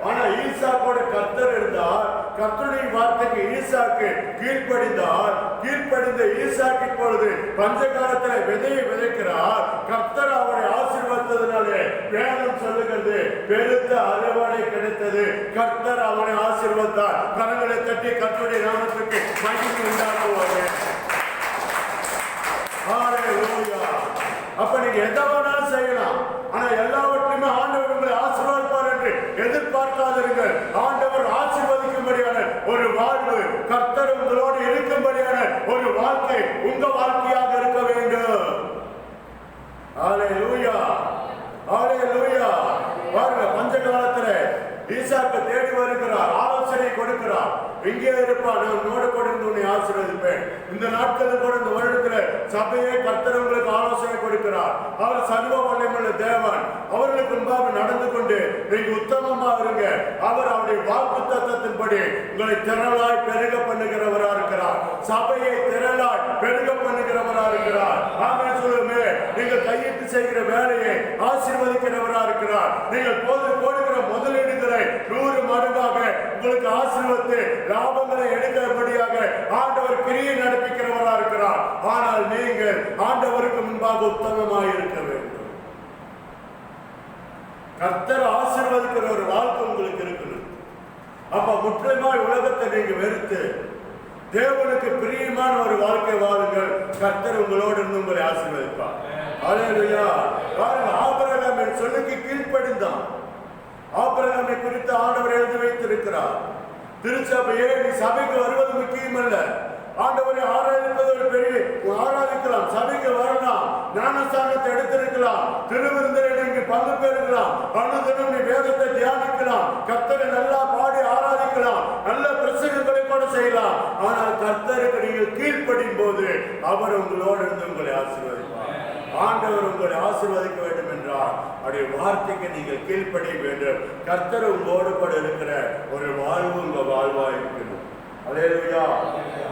ஆனா ஈசாக்கோட கர்த்தர் இருந்தார். கர்த்தருடைய வார்த்தைக்கு ஈசாக்கு கீழ்ப்படிந்தார். கீழ்ப்படிந்த ஈசாக்கு இப்பொழுது பஞ்ச காலத்துல விதையை விதைக்கிறார். கர்த்தர் அவரை ஆசீர்வதித்ததினாலே வேதம் சொல்லுகிறது பெருத்த அறுவடை கிடைத்தது. கர்த்தர் அவனை ஆசீர்வதித்தார். கரங்களை தட்டி கர்த்தருடைய நாமத்துக்கு மகிமை உண்டாக்குவாங்க. அப்ப நீங்க எதை வேணாலும் செய்யலாம். ஆனா எல்லாவற்றையுமே ஆண்டவர் உங்களை ஆசீர்வதிப்பார் என்று எதிர்பார்க்காதீர்கள். ஆண்டவர் ஆசீர்வதிக்கும்படியான ஒரு வாழ்வு, கர்த்தர் உங்களோடு இருக்கும்படியான ஒரு வாழ்க்கை உங்க வாழ்க்கையாக இருக்க வேண்டும். அல்லேலூயா, அல்லேலூயா. பாருங்க பஞ்ச காலத்துல ஈசாக்கு தேடி வருகிறார், ஆலோசனை கொடுக்கிறார். இங்கே இருப்பான், நான் உன்னோடு கூட இருந்து உன்னை ஆசீர்வதிப்பேன். இந்த நாட்களில் கூட இந்த வருடத்துல சபையை கர்த்தர் உங்களுக்கு ஆலோசனை கொடுக்கிறார். அவர் சர்வ வல்லமையுள்ள தேவன். அவர்களுக்கு முன்பாக நடந்து கொண்டு நீங்க உத்தமமா இருங்க. அவர் அவருடைய வாக்கு தத்தத்தின்படி உங்களை திரளாய் பெருக பண்ணுகிறவரா இருக்கிறார். சபையை திரளாய் பெருக பண்ணுகிறவரா இருக்கிறார். ஆமென் சொல்லுமே. நீங்கள் கையிட்டு செய்கிற வேலையை ஆசீர்வதிக்கிறவரா இருக்கிறார். நீங்கள் போடுகிற முதலீடுகளை 100 மடங்காக உங்களுக்கு ஆசீர்வதித்து லாபங்களை எடுக்கிறபடியாக ஆண்டவர் கிரியை நடப்பிக்கிறவரா இருக்கிறார். ஆனால் நீங்கள் ஆண்டவருக்கு முன்பாக உத்தமமாக இருக்க வேண்டும். கர்த்தர் ஆசீர்வதிக்கிற ஒரு வாழ்க்கை உங்களுக்கு இருக்கணும். அப்ப முற்றிலுமாய் உலகத்தை நீங்க வெறுத்து தேவனுக்கு பிரியமான ஒரு வாழ்க்கை வாழுங்கள். கர்த்தர் உங்களோடு இருந்து உங்களை ஆசீர்வதிப்பார். அல்லேலூயா. ஆபிரகாம் என் சொல்லுக்கு கீழ்ப்படிந்தான். ஆபிரகாமை குறித்து ஆண்டவர் எழுதி வைத்திருக்கிறார். திருச்சபையே நீ சபைக்கு வருவது முக்கியம் அல்ல. ஆண்டவரை ஆராதிப்பது ஒரு பெரிய ஆராதிக்கலாம், சபைக்கு வரலாம், ஞானஸ்தானத்தை எடுத்திருக்கலாம், திருவிருந்தில் நீங்க பங்கு பெறுக்கலாம், அனுதினம் நீ வேதத்தை தியானிக்கலாம், கர்த்தரை நல்லா பாடி ஆராதிக்கலாம், நல்ல பிரசங்கங்களை கூட செய்யலாம். ஆனால் கர்த்தருக்கு நீங்கள் கீழ்ப்படியும் போது அவர் உங்களோடு இருந்து உங்களை ஆசீர்வதிப்பார். ஆண்டவர் உங்களை ஆசீர்வதிக்க வேண்டும் என்றால் அவருடைய வார்த்தைக்கு நீங்கள் கீழ்ப்படிய வேண்டும். கர்த்தர் உங்களோடு கூட இருக்கிற ஒரு வாழ்வு உங்க வாழ்வா இருக்கணும். அல்லேலூயா.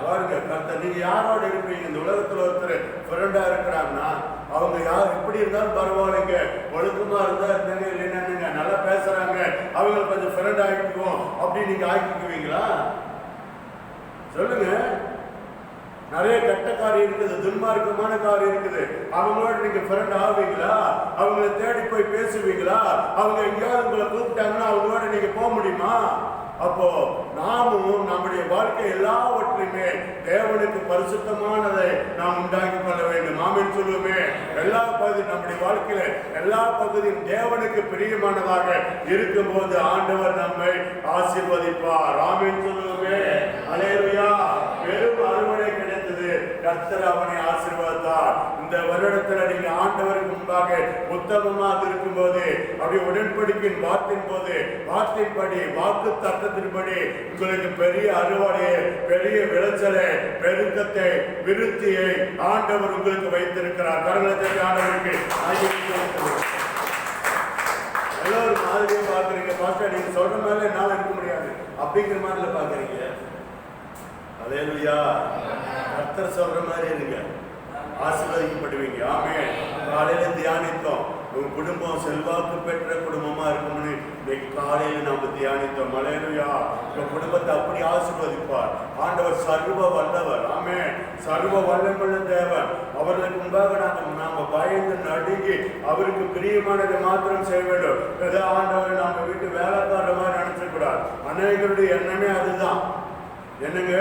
பாருங்க கர்த்தர் நீங்க யாரோட இருப்பீங்க? இந்த உலகத்துல ஒருத்தர் ஃப்ரெண்டா இருக்கிறாங்கன்னா அவங்க யார் எப்படி இருந்தாலும் பரவாயில்லைங்க, ஒழுக்கமா இருந்தா இருந்தாங்க, இல்லைன்னா நல்லா பேசுறாங்க, அவங்க கொஞ்சம் ஃப்ரெண்ட் ஆகிக்குவோம் அப்படின்னு நீங்க ஆக்கிக்குவீங்களா? சொல்லுங்க. நிறைய கெட்ட காரியம் இருக்குது, துன்மார்க்கமான காரியம் இருக்குது. அவங்களோட நீங்க ஃப்ரெண்ட் ஆவீங்களா? அவங்கள தேடி போய் பேசுவீங்களா? அவங்க எங்கேயாவது உங்களை கூப்பிட்டாங்கன்னா அவங்களோட நீங்க போக முடியுமா? அப்போ நாமும் நம்முடைய வாழ்க்கை எல்லாவற்றையுமே தேவனுக்கு பரிசுத்தமானதை நாம் உண்டாக்கி கொள்ள வேண்டும். ஆமென். சொல்லுவோமே, எல்லா பகுதியும் நம்முடைய வாழ்க்கையில எல்லா பகுதியும் தேவனுக்கு பிரியமானதாக இருக்கும்போது ஆண்டவர் நம்மை ஆசீர்வதிப்பார். ஆமென் சொல்லுவோமே. அல்லேலூயா. பெரும் அறுவடை கிடைத்தது, கர்த்தர் அவனை ஆசீர்வதித்தார். இந்த வருடத்துல நீங்க ஆண்டவருக்கு முன்பாக உத்தமமாக இருக்கும்போது, அப்படி உடன்படிக்கையின் வார்த்தையின் போது, வார்த்தையின்படி வாக்கு தத்தத்தின்படி உங்களுக்கு பெரிய அறுவடையை, பெரிய விளைச்சலை, பெருக்கத்தை, விருத்தியை ஆண்டவர் உங்களுக்கு வைத்திருக்கிறார். கரங்களை ஆண்டவருக்கு எல்லாரும் மாதிரியே பாக்குறீங்க. பாஸ்டர் நீங்க சொல்ற மாதிரி என்னால இருக்க முடியாது அப்படிங்கிற மாதிரி பாக்குறீங்க. அல்லேலூயா. கர்த்தர் சொல்ற மாதிரி இருங்க, ஆசீர்வதிக்கப்படுவீங்க. ஆமென். காலையில தியானித்தோம், உங்க குடும்பம் செல்வாக்கு பெற்ற குடும்பமா இருக்கணும்னு இன்னைக்கு காலையில நாம தியானித்தோம். அல்லேலூயா. உங்க குடும்பத்தை அப்படி ஆசீர்வதிப்பார் ஆண்டவர். சர்வ வல்லவர். ஆமென். சர்வ வல்லமுள்ள தேவன். அவர்களுக்கு முன்பாக நாம பயந்து நடுங்கி அவருக்கு பிரியமானதை மாத்திரம் செய்ய வேண்டும். ஏதோ ஆண்டவர் நாம வீட்டு வேலைக்கார மாதிரி நினைச்சக்கூடாது. அநேகருடைய எண்ணமே அதுதான். என்னங்க,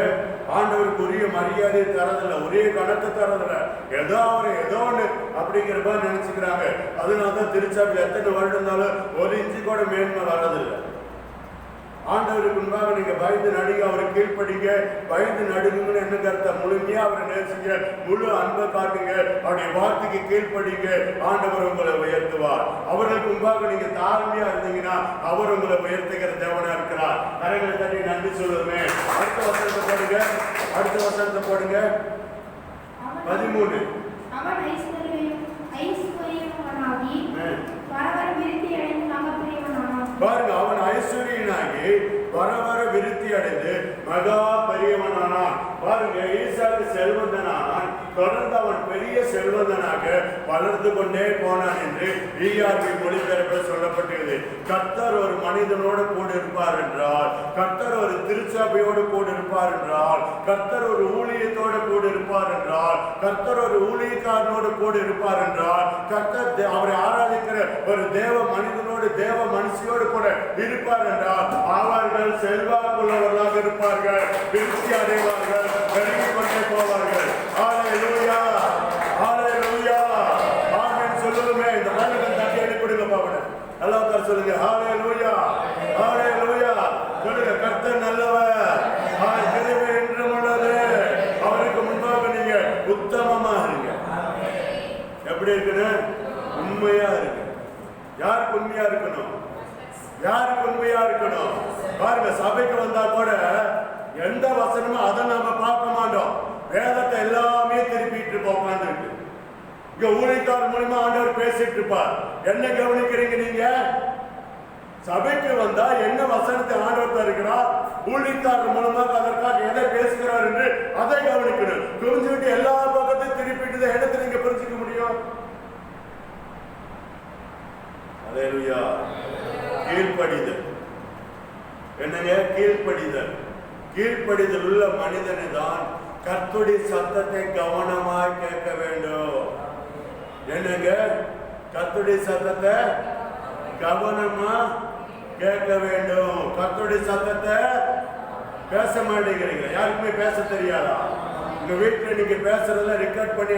ஆண்டவருக்கு உரிய மரியாதையை தரதில்லை, ஒரே கணத்தை தரதில்லை, ஏதோ ஒன்று அப்படிங்கிற மாதிரி நினைச்சுக்கிறாங்க. அதனாலதான் திருச்சாப்பில் எத்தனை வருடம் இருந்தாலும் ஒரு இன்ச்சு கூட மேன்மை வர்றதில்லை. ஆண்டவருக்கு முன்பாக நீங்க பயந்து நடுங்க, அவரை கீழ்ப்படிங்க. பயந்து நடுங்கன்னு என்ன கருத்தை? முழுமையா அவரை நேசிங்க, முழு அன்பை காட்டுங்க, அவருடைய வார்த்தைக்கு கீழ்ப்படிங்க. ஆண்டவர் உங்களை உயர்த்துவார். அவர்களுக்கு முன்பாக நீங்க தாழ்மையா இருந்தீங்கன்னா அவர் உங்களை உயர்த்துகிற தேவனா இருக்கிறார். கரங்களை தட்டி நன்றி சொல்லுமே. அடுத்த வசனத்தை போடுங்க, அடுத்த வசனத்தை போடுங்க. 13. அவன் ஐஸ்வர்யவானாகி வரவர விருத்தி அடைந்து மகா பெரியவனானான். பாருங்க, அவன் ஐஸ்வர்யனாகி வரவர விருத்தி அடைந்து மகா பெரியவனானான். பாருங்க, ஈசாக்கு செல்வந்தனானான். தொடர்ந்து அவன் பெரிய செல்வந்தனாக வளர்ந்து கொண்டே போனான் என்று ERV மொழிபெயர்ப்பில் சொல்லப்பட்டது. கர்த்தர் ஒரு மனிதனோடு கூட இருப்பார் என்றால், கர்த்தர் ஒரு திருச்சபையோடு கூட இருப்பார் என்றால், கர்த்தர் ஒரு ஊழியத்தோடு கூட இருப்பார் என்றால், கர்த்தர் ஒரு ஊழியக்காரனோடு கூட இருப்பார் என்றால், கர்த்தர் அவரை ஆராதிக்கிற ஒரு தேவ மனிதனோடு தேவ மனுஷியோடு கூட இருப்பார் என்றால் அவர்கள் செல்வாக்குள்ளவர்களாக இருப்பார்கள், விருத்தி அடைவார்கள், பெருகிக் கொண்டே போவார்கள். ஹல்லேலூயா, ஹல்லேலூயா, ஆமென் சொல்லுமே. இந்த மனிதன் தட்டி அடிப்படுங்க பாவன எல்லாரும் சொல்லுங்க. ஹல்லேலூயா, ஹல்லேலூயா சொல்லுங்க. கர்த்தர் நல்லவர், கிருபை என்றும் உள்ளது. அவருக்கு முன்பாக நீங்க உத்தமமா இருங்க. எப்படி இருக்கணும்? உண்மையா இருக்கு. யாருக்கு உண்மையா இருக்கணும்? யாருக்கு உண்மையா இருக்கணும்? பாருங்க, சபைக்கு வந்தா கூட எந்த வசனமும் அதை நாம பார்க்க மாட்டோம். வேதத்தை எல்லாமே திருப்பிட்டு இருப்போம். உட்கார்ந்துருக்கு இங்க ஊழியக்காரர் மூலமா ஆண்டவர் பேசிட்டு இருப்பார். என்ன கவனிக்கிறீங்க நீங்க? சபைக்கு வந்தா என்ன வசனத்தை ஆண்டவர் தருகிறார், ஊழியக்காரர் மூலமாக அதற்காக எதை பேசுகிறார் என்று அதை கவனிக்கணும். புரிஞ்சுக்கிட்டு எல்லா பக்கத்தையும் திருப்பிட்டு இடத்துல நீங்க புரிஞ்சுக்க முடியும். அல்லேலூயா. கீழ்ப்படிதல். என்னங்க கீழ்ப்படிதல்? கீழ்ப்படிதல் உள்ள மனிதனை தான் கர்த்தருடைய சத்தத்தை கவனமாய் கேட்க வேண்டும். என்னங்க, கர்த்தருடைய சத்தத்தை கவனமா கேட்க வேண்டும். கர்த்தருடைய சத்தத்தை பேச மாட்டேங்கிறீங்க. யாருக்குமே பேச தெரியாதா? உங்க வீட்டுல நீங்க பேசுறதுல ரெக்கார்ட் பண்ணி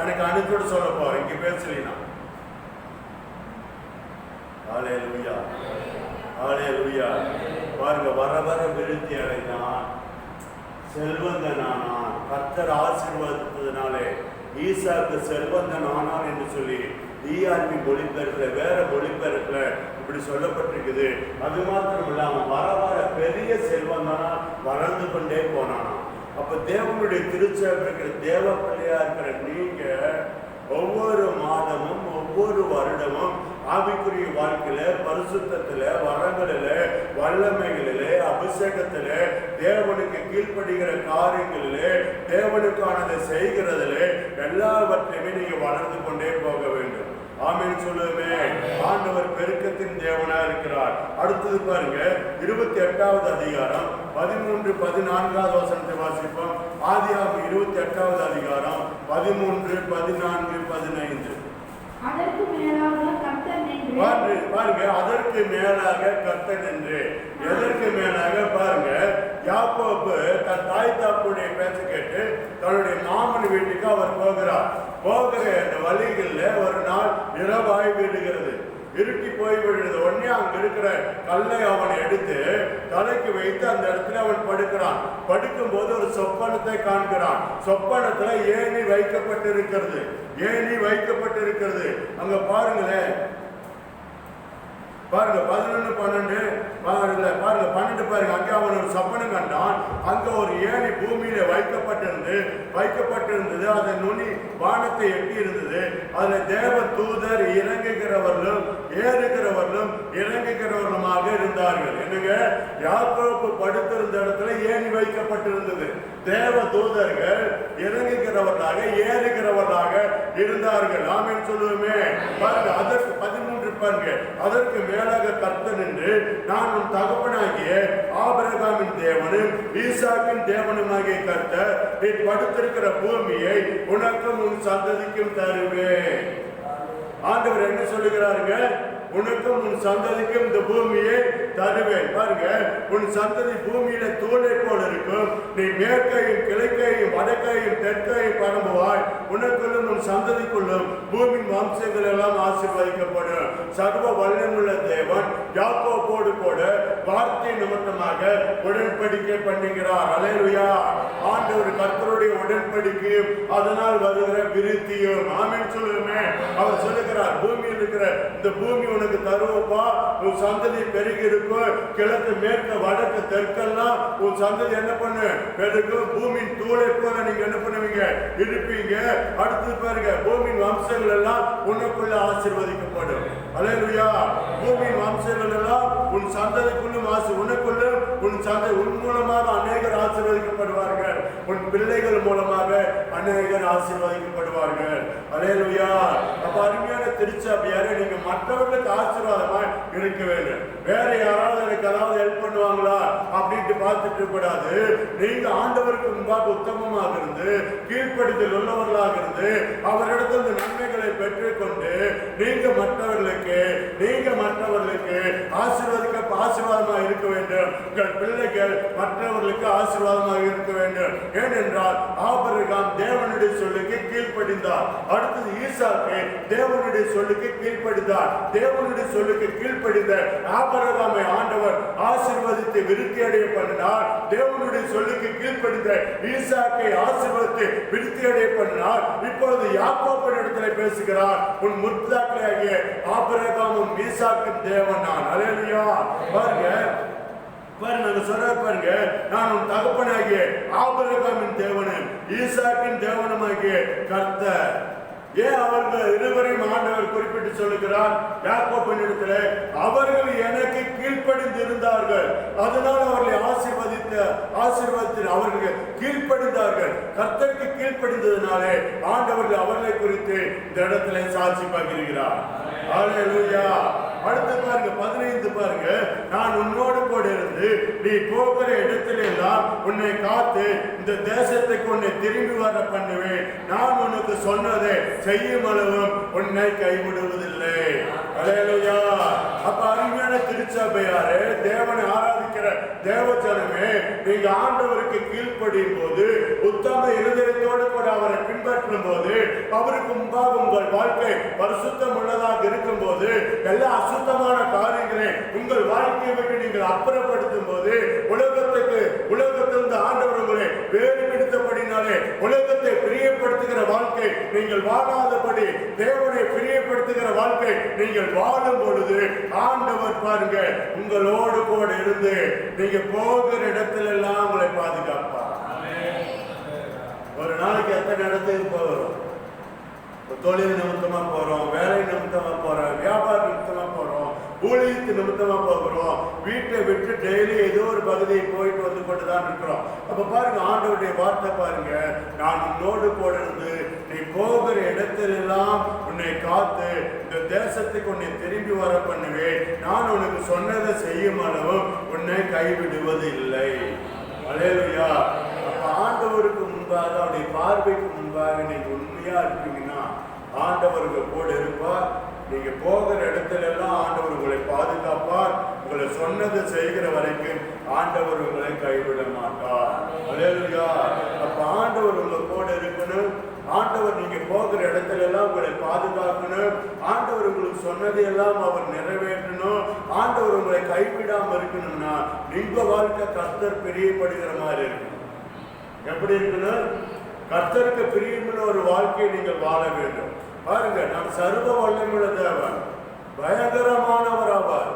எனக்கு அனுப்பிவிட சொல்ல போறேன். இங்க பேசலாம். ஹல்லேலூயா, ஹல்லேலூயா. பாருங்க, வர வர விருத்தி அடைந்தான், செல்வந்தனானான். கர்த்தர் ஆசீர்வாதத்தினாலே ஈசாக்கு செல்வந்தன் ஆனான் என்று சொல்லி ERV மொழிபெயர்ப்புல, வேற மொழிபெயர்ப்புல இப்படி சொல்லப்பட்டிருக்குது. அது மாத்திரம் இல்லாம வர வர பெரிய செல்வந்தனா வளர்ந்து கொண்டே போனானா. அப்ப தேவனுடைய திருச்சபையில் இருக்கிற தேவ பிள்ளையா இருக்கிற நீங்க ஒவ்வொரு மாதமும் ஒவ்வொரு வருடமும் ஆவிக்குரிய வாழ்க்கையில, பரிசுத்தத்துல, வரங்களில, வல்லமைகளிலே, அபிஷேகத்திலே, தேவனுக்கு கீழ்ப்படுகிற காரியங்களிலே, தேவனுக்கானதை செய்கிறதிலே எல்லாவற்றையுமே நீங்க வளர்ந்து கொண்டே போக வேண்டும். ஆமென் சொல்லுமே. ஆண்டவர் பெருக்கத்தின் தேவனா இருக்கிறார். அடுத்தது பாருங்க, 28வது அதிகாரம் 13, 14வது வசனத்தை வாசிப்போம். ஆதியாகமம் 28வது அதிகாரம் 13, 14, 15. அதற்கு மேலாக கர்த்தர் நின்று பாருங்க, அதற்கு மேலாக கர்த்தர் நின்று, எதற்கு மேலாக பாருங்க, யாக்கோபு தன் தாய் தாப்புடைய பேச்ச கேட்டு தன்னுடைய மாமன் வீட்டுக்கு அவர் போகிறார். போகிற அந்த வழிகளில் ஒரு நாள் இரவாய் விடுகிறது, இருட்டி போய் விடுகிறது. உடனே அங்க இருக்கிற கல்லை அவன் எடுத்து தலைக்கு வைத்து அந்த இடத்துல அவன் படுக்கிறான். படுக்கும் போது ஒரு சொப்பனத்தை காண்கிறான். சொப்பனத்துல ஏணி வைக்கப்பட்டிருக்கிறது, ஏணி வைக்கப்பட்டிருக்கிறது. அங்க பாருங்களேன், பாருங்க 11, 12 பாருங்க 12 பாருங்க. அங்கே அவன் ஒரு சொப்பனம் கண்டான். அங்க ஒரு ஏணி பூமியில வைக்கப்பட்டிருந்தது. அதன் நுனி வானத்தை எட்டி இருந்தது. அதுல தேவ தூதர் இறங்குகிறவர்களும் ஏறுகிறவர்களும் இறங்குகிறவர்களுமாக இருந்தார்கள். என்னங்க, யாக்கோபு படுத்திருந்த இடத்துல ஏணி வைக்கப்பட்டிருந்தது. தேவ தூதர்கள் இறங்குகிறவர்களாக ஏறுகிறவர்களாக இருந்தார்கள். ஆமென் சொல்லுவோமே. பாருங்க, அதற்கு 13 பாருங்க, அதற்கு மேலாக கர்த்தர் நின்று, நான் உன் தகப்பனாகிய ஆபிரகாமின் தேவனும் ஈசாக்கின் தேவனுமாகிய கர்த்தர், நீ படுத்திருக்கிற பூமியை உனக்கும் உன் சந்ததிக்கும் தருவேன். ஆண்டவர் என்ன சொல்லுகிறாருங்க? உனக்கும் உன் சந்ததிக்கும் இந்த பூமியை தருவேன். பாருங்க, உன் சந்ததி பூமியில தூளை போல இருக்கும். நீ மேற்கையும் கிழக்கையும் வடக்கையும் தெற்கையும் பரம்புவாய். உனக்குள்ளும் உன் சந்ததிக்குள்ளும் பூமியின் வம்சங்கள் எல்லாம் ஆசீர்வதிக்கப்படும். சர்வ வல்லமையுள்ள தேவன் யாக்கோபோடு கூட வார்த்தை நிமித்தமாக உடன்படிக்கை பண்ணுகிறார். அல்லேலூயா. ஆண்டவர் கர்த்தருடைய உடன்படிக்கையும் அதனால் வருகிற விருத்தியும். ஆமென் சொல்லுமே. அவர் சொல்லுகிறார், பூமியில் இருக்கிற இந்த பூமி உனக்கு தருவப்பா, உன் சந்ததி பெருகி இருக்கும். கிழக்கு மேற்கு வடக்கு தெற்கெல்லாம் உன் சந்ததி என்ன பண்ணு பெருகும். பூமியின் தூளை போல நீங்க என்ன பண்ணுவீங்க, இருப்பீங்க. அடுத்து பாருங்க, பூமியின் வம்சங்கள் எல்லாம் உனக்குள்ள ஆசீர்வதிக்கப்படும். அல்லேலூயா. பூமியின் வம்சங்கள் எல்லாம் உன் சந்ததிக்குள்ளும் உனக்குள்ளும் உன் சந்ததி உன் மூலமாக அநேகர் ஆசீர்வதிக்கப்படுவார்கள். உன் பிள்ளைகள் மூலமாக அநேகர் ஆசீர்வதிக்கப்படுவார்கள். அல்லேலூயா. அப்ப அருமையான திருச்சபையாரே, நீங்க மற்றவர்களுக்கு ஆசீர்வாதமாய் இருக்க வேண்டும். வேற யாராவது எனக்கு ஏதாவது ஹெல்ப் பண்ணுவாங்களா அப்படின்ட்டு பார்த்துட்டு கூடாது. நீங்க ஆண்டவருக்கு முன்பாக உத்தமமாக இருந்து கீழ்ப்படிதல் உள்ளவர்களாக இருந்து அவரிடத்தில் இந்த நன்மைகளை பெற்றுக்கொண்டு நீங்க மற்றவர்களுக்கு ஆசீர்வாதமாக இருக்க வேண்டும். உங்கள் பிள்ளைகள் மற்றவர்களுக்கு ஆசீர்வாதமாக இருக்க வேண்டும். ஏனென்றால் ஆபிரகாம் தேவனுடைய சொல்லுக்கு கீழ்ப்படிந்தார். அடுத்தது ஈசாக்கு தேவனுடைய சொல்லுக்கு கீழ்ப்படிந்தார். தேவனுடைய சொல்லுக்கு கீழ்ப்படிந்த ஆபிரகாமை ஆண்டவர் ஆசீர்வதித்து விருத்தி அடைய பண்ணினார். தேவனுடைய சொல்லுக்கு கீழ்ப்படிந்த ஈசாக்கை ஆசீர்வதித்து விருத்தி அடைய பண்ணினார். இப்பொழுது யாக்கோபின் இடத்துல பேசுகிறார், உன் முற்பிதாக்களாகிய ஆபிரகாமும் ஈசாக்கும் தேவன் நான். அல்லேலூயா. பாருங்க, பாருங்க, நான் உன் தகப்பனாகிய ஆபிரகாமின் தேவனும் ஈசாக்கின் தேவனுமாகிய கர்த்தர். ஏன் அவர்கள் இருவரையும் ஆண்டவர் குறிப்பிட்டு சொல்லுகிறார்? யாக்கோபின் இடத்துல அவர்கள் எனக்கு கீழ்ப்படிந்து இருந்தார்கள், அதனால் அவர்களை ஆசீர்வதித்து அவர்கள் கீழ்ப்படிந்தார்கள். கர்த்தருக்கு கீழ்ப்படிந்ததுனாலே ஆண்டவர்கள் அவர்களை குறித்து இந்த இடத்துல சாட்சி பகிர்கிறார். அல்லேலூயா. அடுத்து பாருங்க 15 பாருங்க, நான் உன்னோடு கூட இருந்து நீ போகிற இடத்துல எல்லாம் உன்னை காத்து இந்த தேசத்துக்கு உன்னை திரும்பி வர பண்ணுவேன். நான் உனக்கு சொன்னதை செய்யும் அளவும் உன்னை கைவிடுவதில்லை. அல்லேலூயா. அப்ப அருமையான திருச்சபையாரே, தேவனை ஆராதிக்கிற தேவஜனமே, நீங்க ஆண்டவருக்கு கீழ்ப்படியும் போது உத்தம இருதயத்தோடு கூட அவரை பின்பற்றும் போது அவருக்கு முன்பாக உங்கள் வாழ்க்கை பரிசுத்தம் உள்ளதாக இருக்கும் போது எல்லா அசுத்தமான காரியங்களை உங்கள் வாழ்க்கையை விட்டு நீங்கள் அப்புறப்படுத்தும் போது உலகத்திலிருந்து ஆண்டவர் உங்களை வேறு பிடித்தபடினாலே உலகத்தை பிரியப்படுத்துகிற வாழ்க்கை நீங்கள் வாழாதபடி தேவனை பிரியப்படுத்துகிற வாழ்க்கை நீங்கள் வாழும் பொழுது ஆண்டவர் பாருங்க உங்களோடு கூட இருந்து நீங்க போகிற இடத்துல எல்லாம் உங்களை பாதுகாப்பார். ஒரு நாளைக்கு எத்தனை இடத்துக்கு போகிறோம்? தொழில் நிமித்தமா போறோம், வேலை நிமித்தமா போறோம், வியாபார நிமித்தமா போறோம், ஊழியத்து நிமித்தமா போகிறோம். வீட்டை விட்டு டெய்லி ஏதோ ஒரு பகுதியை போயிட்டு வந்து கொண்டுதான் இருக்கிறோம். அப்ப பாருங்க, ஆண்டவருடைய வார்த்தை பாருங்க, நான் உன்னோடு கூட இருந்து நீ போகிற இடத்திலெல்லாம் உன்னை காத்து இந்த தேசத்துக்கு உன்னை திரும்பி வர பண்ணுவேன். நான் உனக்கு சொன்னதை செய்யும் அளவும் உன்னை கைவிடுவது இல்லை. அல்லேலூயா. அப்ப ஆண்டவருக்கு முன்பாக அவருடைய பார்வைக்கு முன்பாக நீங்க உண்மையா இருப்பீங்கன்னா ஆண்டவர் உங்க கூட இருப்பார். நீங்க போகிற இடத்துல எல்லாம் ஆண்டவர் உங்களை பாதுகாப்பார். உங்களை சொன்னதை செய்கிற வரைக்கும் ஆண்டவர் உங்களை கைவிட மாட்டார். அல்லேலூயா. அப்ப ஆண்டவர் உங்க கூட இருக்கணும். ஆண்டவர் நீங்க போகிற இடத்துல எல்லாம் உங்களை பாதுகாக்கணும். ஆண்டவர் உங்களுக்கு சொன்னதையெல்லாம் அவர் நிறைவேற்றணும். ஆண்டவர் உங்களை கைவிடாம இருக்கணும்னா நீங்க வாழ்க்கை கர்த்தர் பிரியப்படுகிற மாதிரி இருக்கணும். எப்படி இருக்கணும்? கர்த்தருக்கு பிரியமுள்ள ஒரு வாழ்க்கையை நீங்கள் வாழ வேண்டும். பாருங்க, நான் சர்வ வல்லமையுள்ள தேவன், பயங்கரமானவர் ஆவார்.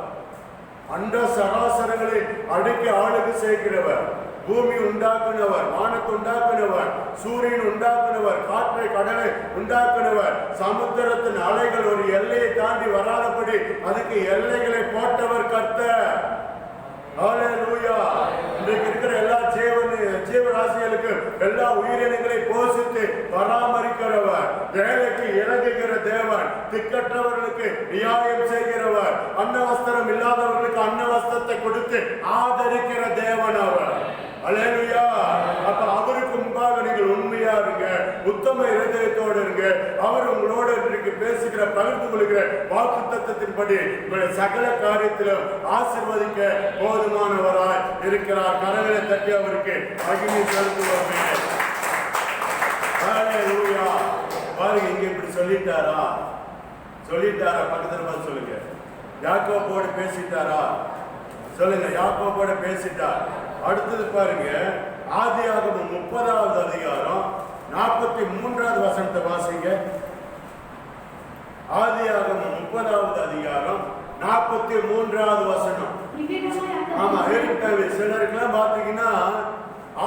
அண்ட சராசரங்களை அடக்கி ஆளுகை செய்கிறவர், பூமி உண்டாக்குனவர், வானத்தை உண்டாக்குனவர், சூரியன் உண்டாக்குனவர், காற்றை கடலை உண்டாக்குனவர், சமுத்திரத்தின் அலைகள் ஒரு எல்லையை தாண்டி வராதபடி அதுக்கு எல்லைகளை போட்டவர் கர்த்தர். ஹல்லேலூயா. இன்றைக்கு இருக்கிற எல்லா ஜீவராசிகளுக்கு எல்லா உயிரினங்களை போஷித்து பராமரிக்கிறவர், வேலைக்கு இறங்குகிற தேவன், திக்கற்றவர்களுக்கு நியாயம் செய்கிறவர், அன்னவஸ்திரம் இல்லாதவர்களுக்கு அன்னவஸ்திரத்தை கொடுத்து ஆதரிக்கிற தேவன் அவர். அல்லேலூயா. அப்ப அவருக்கு முன்பாக நீங்கள் உண்மையா இருங்க, உத்தம இருதயத்தோடு இருங்க. அவர் உங்களோட இன்றைக்கு பேசுகிற, பகிர்ந்து கொள்கிற வாக்குத்தத்தத்தின்படி உங்களை சகல காரியத்திலும் ஆசீர்வதிக்க போதுமானவராய் இருக்கிறார். கரங்களை தட்டி அவருக்கு மகிமை செலுத்துவோமே. அல்லேலூயா. பாருங்க, இங்க இப்படி சொல்லிட்டாரா? பக்கத்துல சொல்லுங்க. யாக்கோபோடு பேசிட்டாரா? சொல்லுங்க, யாக்கோபோடு பேசிட்டார். அடுத்தது பாருங்க, ஆதியாகமம் 30வது அதிகாரம் 43வது வசனத்தை வாசிங்க. ஆதியாகமம் 30வது அதிகாரம் 43வது வசனம். ஆமா, சிலருக்குலாம் பாத்தீங்கன்னா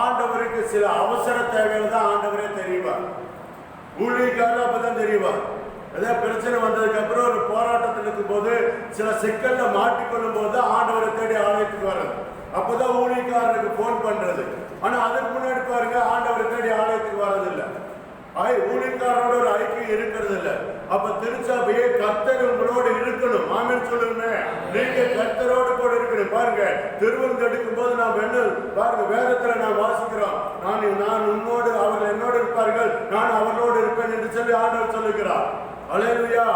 ஆண்டவருக்கு சில அவசர தேவைகள் தான் ஆண்டவரே தெரிவார். ஊழியக்காரர் அப்பதான் தெரிவார். ஏதாவது பிரச்சனை வந்ததுக்கு அப்புறம் ஒரு போராட்டத்தில் இருக்கும் போது, சில சிக்கல்ல மாட்டிக்கொள்ளும் போது ஆண்டவரை தேடி ஆலயத்துக்கு வர்றது, அப்பதான் ஊழியக்காரருக்கு போன் பண்றது. ஆனா அதுக்கு முன்னாடி பாருங்க, ஆண்டவரை தேடி ஆலயத்துக்கு வர்றதில்லை. ஊழியக்காரரோட ஒரு ஐக்கியம் இருக்கிறது இல்லை. அப்ப திருச்சபையே கர்த்தர் உங்களோடு இருக்கணும். ஆமென் சொல்லுங்க. நீங்க கர்த்தரோடு கூட இருக்கணும். பாருங்க, திருவிருந்து எடுக்கும் போது நாம் என்ன பாருங்க, வேதத்துல நாம் வாசிக்கிறோம், நான் உன்னோடு, அவர்கள் என்னோடு இருப்பார்கள், நான் அவர்களோடு இருப்பேன் என்று சொல்லி ஆண்டவர் சொல்லுகிறார். அல்லேலூயா.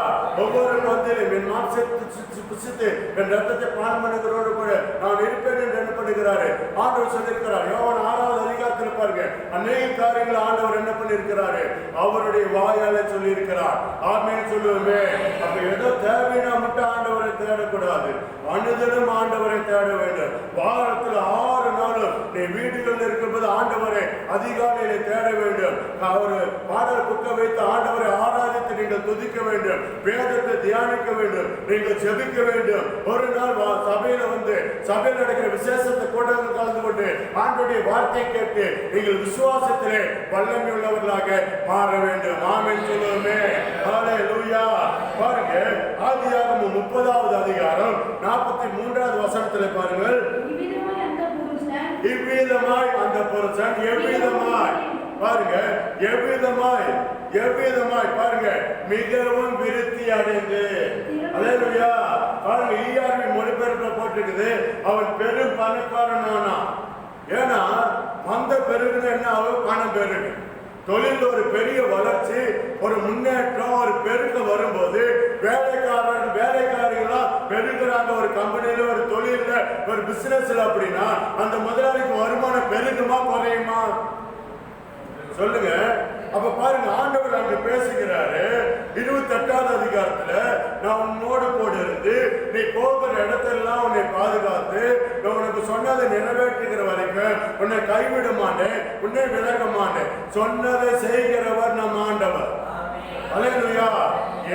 ஒவ்வொரு பந்தியிலும் என் மாம்சத்தை புசித்து என் ரத்தத்தை பானம் பண்ணுகிறோடு கூட நான் இருப்பேன் என்று எண்ணப்படுகிறாரு ஆண்டவர் சொல்லியிருக்கிறார். யோவான் 6வது அதிகாரத்தில் பாருங்க, அநேக காரியங்களை ஆண்டவர் என்ன பண்ணியிருக்கிறாரு, அவருடைய வாயால சொல்லி இருக்கிறார். ஆமென் சொல்லுவோமே. அப்ப ஏதோ தேவையா மட்டும் ஆண்டவரை தேடக்கூடாது, அனுதினம் ஆண்டவரை தேட வேண்டும். வாரத்தில் 6 நாளும் நீ வீடுகளில் இருக்கும்போது ஆண்டவரை அதிகாலையில தேட வேண்டும். ஒரு பாடல் புக்க வைத்து ஆண்டவரை ஆராதித்து நீங்கள் துதிக்க வேண்டும், வேதத்தை தியானிக்க வேண்டும், நீங்கள் ஜெபிக்க வேண்டும். ஒரு நாள் சபையில வந்து சபையில் நடக்கிற விசேஷத்தை கூட கலந்து கொண்டு ஆண்டவருடைய வார்த்தை கேட்டு நீங்கள் விசுவாசத்திலே வல்லமை உள்ளவர்களாக மாற வேண்டும். ஆமென் சொல்லுவோமே. ஹல்லேலூயா. பாருங்க, ஆதியாகமம் 30வது அதிகாரம் 43வது வசனத்திலே பாருங்கள், இவ்விதமாய் அந்த புருஷன் எவ்விதமாய், பாருங்க, எவ்விதமாய் பாருங்க, மிகவும் விருத்தி அடைந்து. அல்லேலூயா. பாருங்க, ERV மொழிபெயர்ப்புல போட்டிருக்குது, அவன் பெரும் பணக்காரனானா. ஏன்னா அந்த பெருகுன்னு என்ன ஆகும், பணம் பெருகு. தொழில் ஒரு பெரிய வளர்ச்சி, ஒரு முன்னேற்றம், ஒரு பெருக்க வரும்போது வேலைக்காரர்களா பெருகிறாங்க. ஒரு கம்பெனியில, ஒரு தொழில, ஒரு பிசினஸ்ல, அப்படின்னா அந்த முதலாளிக்கு வருமானம் பெருகுமா குறையுமா? சொல்லுங்க. அப்ப பாருங்க, ஆண்டவர் அங்க பேசுகிறாரு 28வது அதிகாரத்துல, நான் உன்னோடு கூட இருந்து நீ போகிற இடத்தெல்லாம் உன்னை பாதுகாத்து உனக்கு சொன்னதை நிறைவேற்றுகிற வரைக்கும் உன்னை கைவிட மாட்டேன், உன்னை விலக மாட்டேன். சொன்னதை செய்கிறவர் நம் ஆண்டவர். அல்லேலூயா.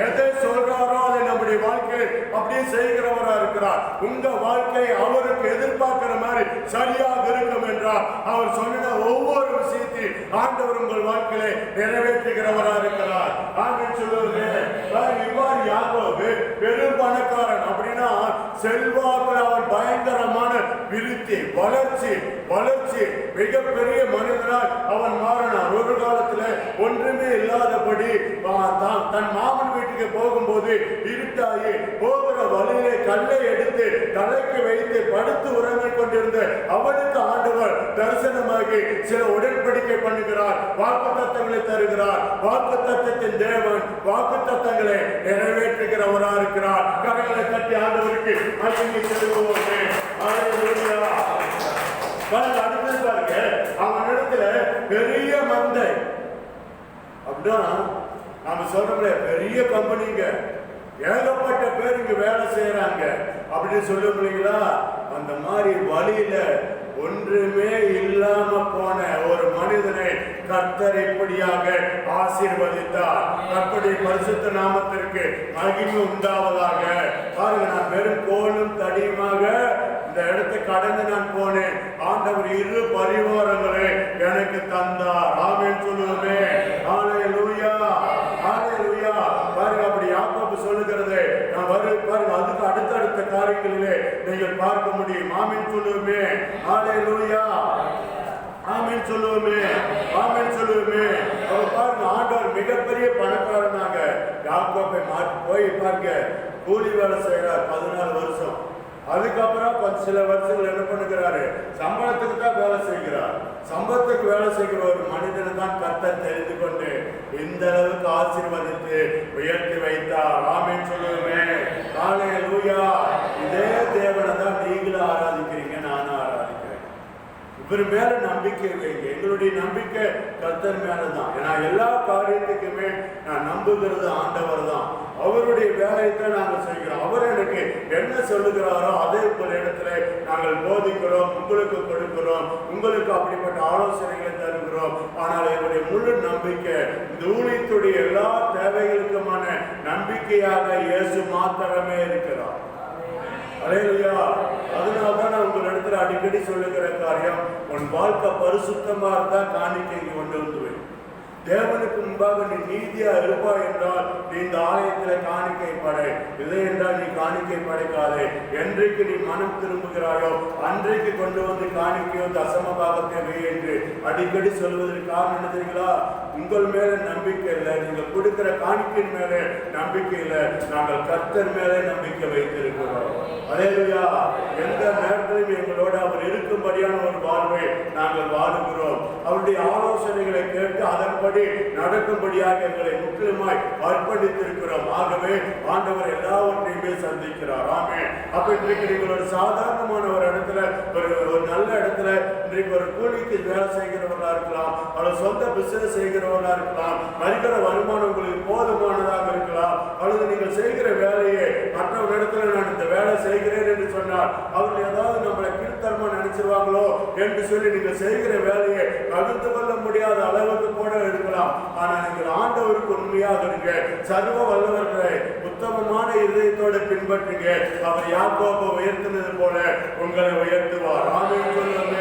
எதை சொல்றாரோ அதை நம்முடைய வாழ்க்கை அப்படியே செய்கிறவரா இருக்கிறார். உங்க வாழ்க்கை அவருக்கு எதிர்பார்க்கிற மாதிரி சரியாக இருக்கும் என்றால் அவர் சொன்ன ஒவ்வொரு விஷயத்தையும் ஆண்டவர் உங்கள் வாழ்க்கையை நிறைவேற்றுகிறவரா இருக்கிறார். ஆமென் சொல்லுங்க. இவ்வாறு யாக்கோபு பெரும் பணக்காரன், அப்படின்னா செல்வாக்கு அவன் பயங்கரமான விருத்தி, வளர்ச்சி வளர்ச்சி மிகப்பெரிய மனிதனாய் அவன் மாறினான். ஒரு காலத்துல ஒன்றுமே இல்லாதபடி தன் மாமன் வீட்டுக்கு போகும்போது இருட்டாகி போகிற வழியிலே கல்லை எடுத்து தலைக்கு வைத்து படுத்து உறங்கிக் கொண்டிருந்த அவனுக்கு ஆண்டவர் தரிசனமாகி சில உடன்படிக்கை பண்ணுகிறார், வாக்குத்தத்தங்களை தருகிறார். வாக்குத்தத்தத்தின் தேவன் வாக்குத்தத்தங்களை நிறைவேற்றுகிறவரா இருக்கிறார். கரைகளை தட்டி ஆண்டவருக்கு மகிமை செலுத்துவோமே. அல்லேலூயா. அடுத்தது பாருங்க, அவனிடத்துல பெரிய மந்தை. அப்படின்னா நாம சொல்றோம்ல, பெரிய கம்பெனிங்க, ஏகப்பட்ட பேர் இங்க வேலை செய்யறாங்க அப்படின்னு சொல்ல முடியுங்களா? அந்த மாதிரி வழியில ஒன்றுமே இல்லாம போன ஒரு மனிதனை கர்த்தர் இப்படியாக ஆசீர்வதித்தார். கர்த்தருடைய பரிசுத்த நாமத்திற்கு மகிமை உண்டாவதாக. பாருங்க, நான் வெறும் கோலும் தடியுமாக இந்த இடத்தை கடந்து நான் போனேன். ஆண்டவர் இரு பரிவாரங்களை எனக்கு தந்தார். ஆமென் சொல்லுவோமே. ஹல்லேலூயா, ஹல்லேலூயா. பாருங்க, அப்படி யாக்கோபு சொல்லுகிறது நான் பாருங்க, அதுக்கு அடுத்தடுத்த காரியங்களிலே நீங்கள் பார்க்க முடியும். ஆமென் சொல்லுவோமே. ஹல்லேலூயா, ஆமென் சொல்லுவோமே, ஆமென் சொல்லுவோமே. அவர் பாருங்க, ஆண்டவர் மிகப்பெரிய பணக்காரனாக யாக்கோபை மாற்றி போய் பாருங்க கூலி வேலை செய்கிறார் 14 வருஷம். அதுக்கப்புறம் சில வருஷங்கள் என்ன பண்ணுகிறாரு, சம்பளத்துக்கு தான் வேலை செய்கிறார். சம்பளத்துக்கு வேலை செய்கிற ஒரு மனிதனை தான் கர்த்தர் தெரிந்து கொண்டு இந்த அளவுக்கு ஆசீர்வதித்து உயர்த்தி வைத்தார். ஆமென் சொல்லுவோமே. ஹல்லேலூயா. இதே தேவனை தான் நீங்களும் ஆராதிக்கிறீங்க, நானும் ஆராதிக்கிறேன். இவர் மேல நம்பிக்கை வைங்க. எங்களுடைய நம்பிக்கை கர்த்தர் மேலதான். ஏன்னா எல்லா காரியத்துக்குமே நான் நம்புகிறது ஆண்டவர் தான். அவருடைய வேலையை தான் நாங்கள் செய்கிறோம். அவர் எனக்கு என்ன சொல்லுகிறாரோ அதே போல இடத்துல நாங்கள் போதிக்கிறோம், உங்களுக்கு கொடுக்கிறோம், உங்களுக்கு அப்படிப்பட்ட ஆலோசனைகளை தருகிறோம். ஆனால் என்னுடைய முழு நம்பிக்கை இந்த ஊழியத்துடைய எல்லா தேவைகளுக்குமான நம்பிக்கையாக இயேசு மாத்திரமே இருக்கிறார். அல்லேலூயா. அதனால்தான் நான் உங்களிடத்துல அடிக்கடி சொல்லுகிற காரியம், உன் வாழ்க்கை பரிசுத்தமா இருந்தா காணிக்கை கொண்டு வந்துவேன். தேவனுக்கு முன்பாக நீ நீதியா இருப்பாய் என்றால் நீ இந்த ஆலயத்துல காணிக்கை படை. இல்லை என்றால் நீ காணிக்கை படைக்காதே. என்றைக்கு நீ மனம் திரும்புகிறாயோ அன்றைக்கு கொண்டு வந்து காணிக்கையோ தசம பாகத்தை வை என்று அடிக்கடி சொல்வதற்கு காரணம் என்ன தெரியுங்களா? உங்கள் மேல நம்பிக்கை இல்லை, நீங்க கொடுக்கிற காணிக்கையின் மேல நம்பிக்கை இல்லை, நாங்கள் கர்த்தர் மேல நம்பிக்கை வைத்திருக்கிறோம். அல்லேலூயா. எந்த நேரத்திலும் எங்களோட அவர் இருக்கும்படியான ஒரு வாழ்வை நாங்கள் வாழுகிறோம். அவருடைய ஆலோசனைகளை கேட்டு அதன்படி நடக்கும்படியாக எங்களை முற்றிலுமாய் அர்ப்பணித்திருக்கிறோம். ஆகவே ஆண்டவர் எல்லாவற்றையுமே சந்திக்கிறார். ஆமென். அப்ப இன்றைக்கு நீங்கள் ஒரு சாதாரணமான ஒரு இடத்துல ஒரு நல்ல இடத்துல இன்றைக்கு ஒரு கூலிக்கு வேலை செய்கிறவர்களா இருக்கலாம், அல்லது சொந்த பிசினஸ் செய்கிறவர்களா இருக்கலாம், வருகிற வருமானம் உங்களுக்கு போதுமானதாக இருக்கலாம், அல்லது நீங்கள் செய்கிற வேலையை மற்றொரு இடத்துல நான் இந்த வேலை செய்கிறேன் என்று சொன்னால் அவர்கள் ஏதாவது நம்மளை கீழ்த்தரமா நினைச்சிருவாங்களோ என்று சொல்லி நீங்கள் செய்கிற வேலையை தடுத்து கொள்ள முடியாத அளவுக்கு கூட இருக்கலாம். ஆனால் நீங்கள் ஆண்டவருக்கு உண்மையாக இருங்க. சர்வ வல்லவர்களை உத்தமமான இதயத்தோடு பின்பற்றுங்க. அவர் யாக்கோபை உயர்த்தினது போல உங்களை உயர்த்துவார். ஆமென் சொல்லுங்க.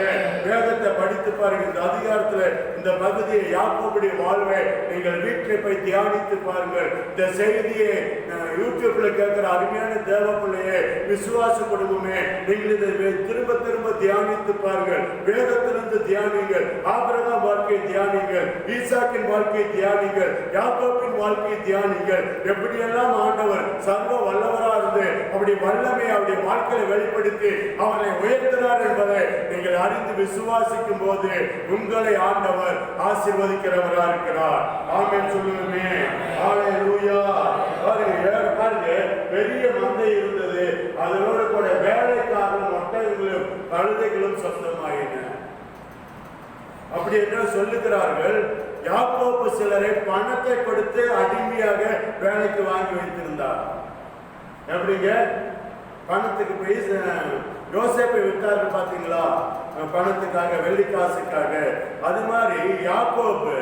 வேதத்தை படித்து பாருங்க. இந்த அதிகாரத்துல இந்த பகுதியை யாக்கோபுடைய வாழ்வை நீங்கள் வீட்டில் போய் தியானித்து பாருங்கள். இந்த செய்தியை யூடியூப்ல கேட்கிற அருமையான தேவ பிள்ளையே, விசுவாச குடும்பமே, நீங்கள் இதை திரும்ப திரும்ப தியானித்து பாருங்கள். வேதத்திலிருந்து தியானிங்கள். ஆபிரகாம் வாழ்க்கையை தியானிங்கள், ஈசாக்கின் வாழ்க்கையை தியானிங்கள், யாக்கோபின் வாழ்க்கையை தியானிங்கள். எப்படியெல்லாம் ஆண்டவர் சர்வ வல்லவரா இருந்து அப்படி வல்லமை அவருடைய வாழ்க்கையை வெளிப்படுத்தி அவரை உயர்த்தினார் என்பதை நீங்கள் அறிந்து விசுவாசிக்கும் போது உங்களை ஆண்டவர் ஆசீர்வதிக்கிறவரா இருக்கிறார். ஆமென் சொல்லுமே. ஹல்லேலூயா. பாருங்க, பெரிய மந்தை இருந்தது, அதனோடு கூட வேலைக்காரரும் ஒட்டகங்களும் கழுதைகளும் சொந்தமாயின. அப்படி என்று சொல்லுகிறார்கள். யாக்கோபு சிலரை பணத்தை கொடுத்து அடிமையாக வேலைக்கு வாங்கி வைத்திருந்தார். எப்படிங்க? பணத்துக்கு போய் யோசேப்பை விட்டார்கள் பாத்தீங்களா, பணத்துக்காக, வெள்ளிக்காசுக்காக. அது மாதிரி யாக்கோபு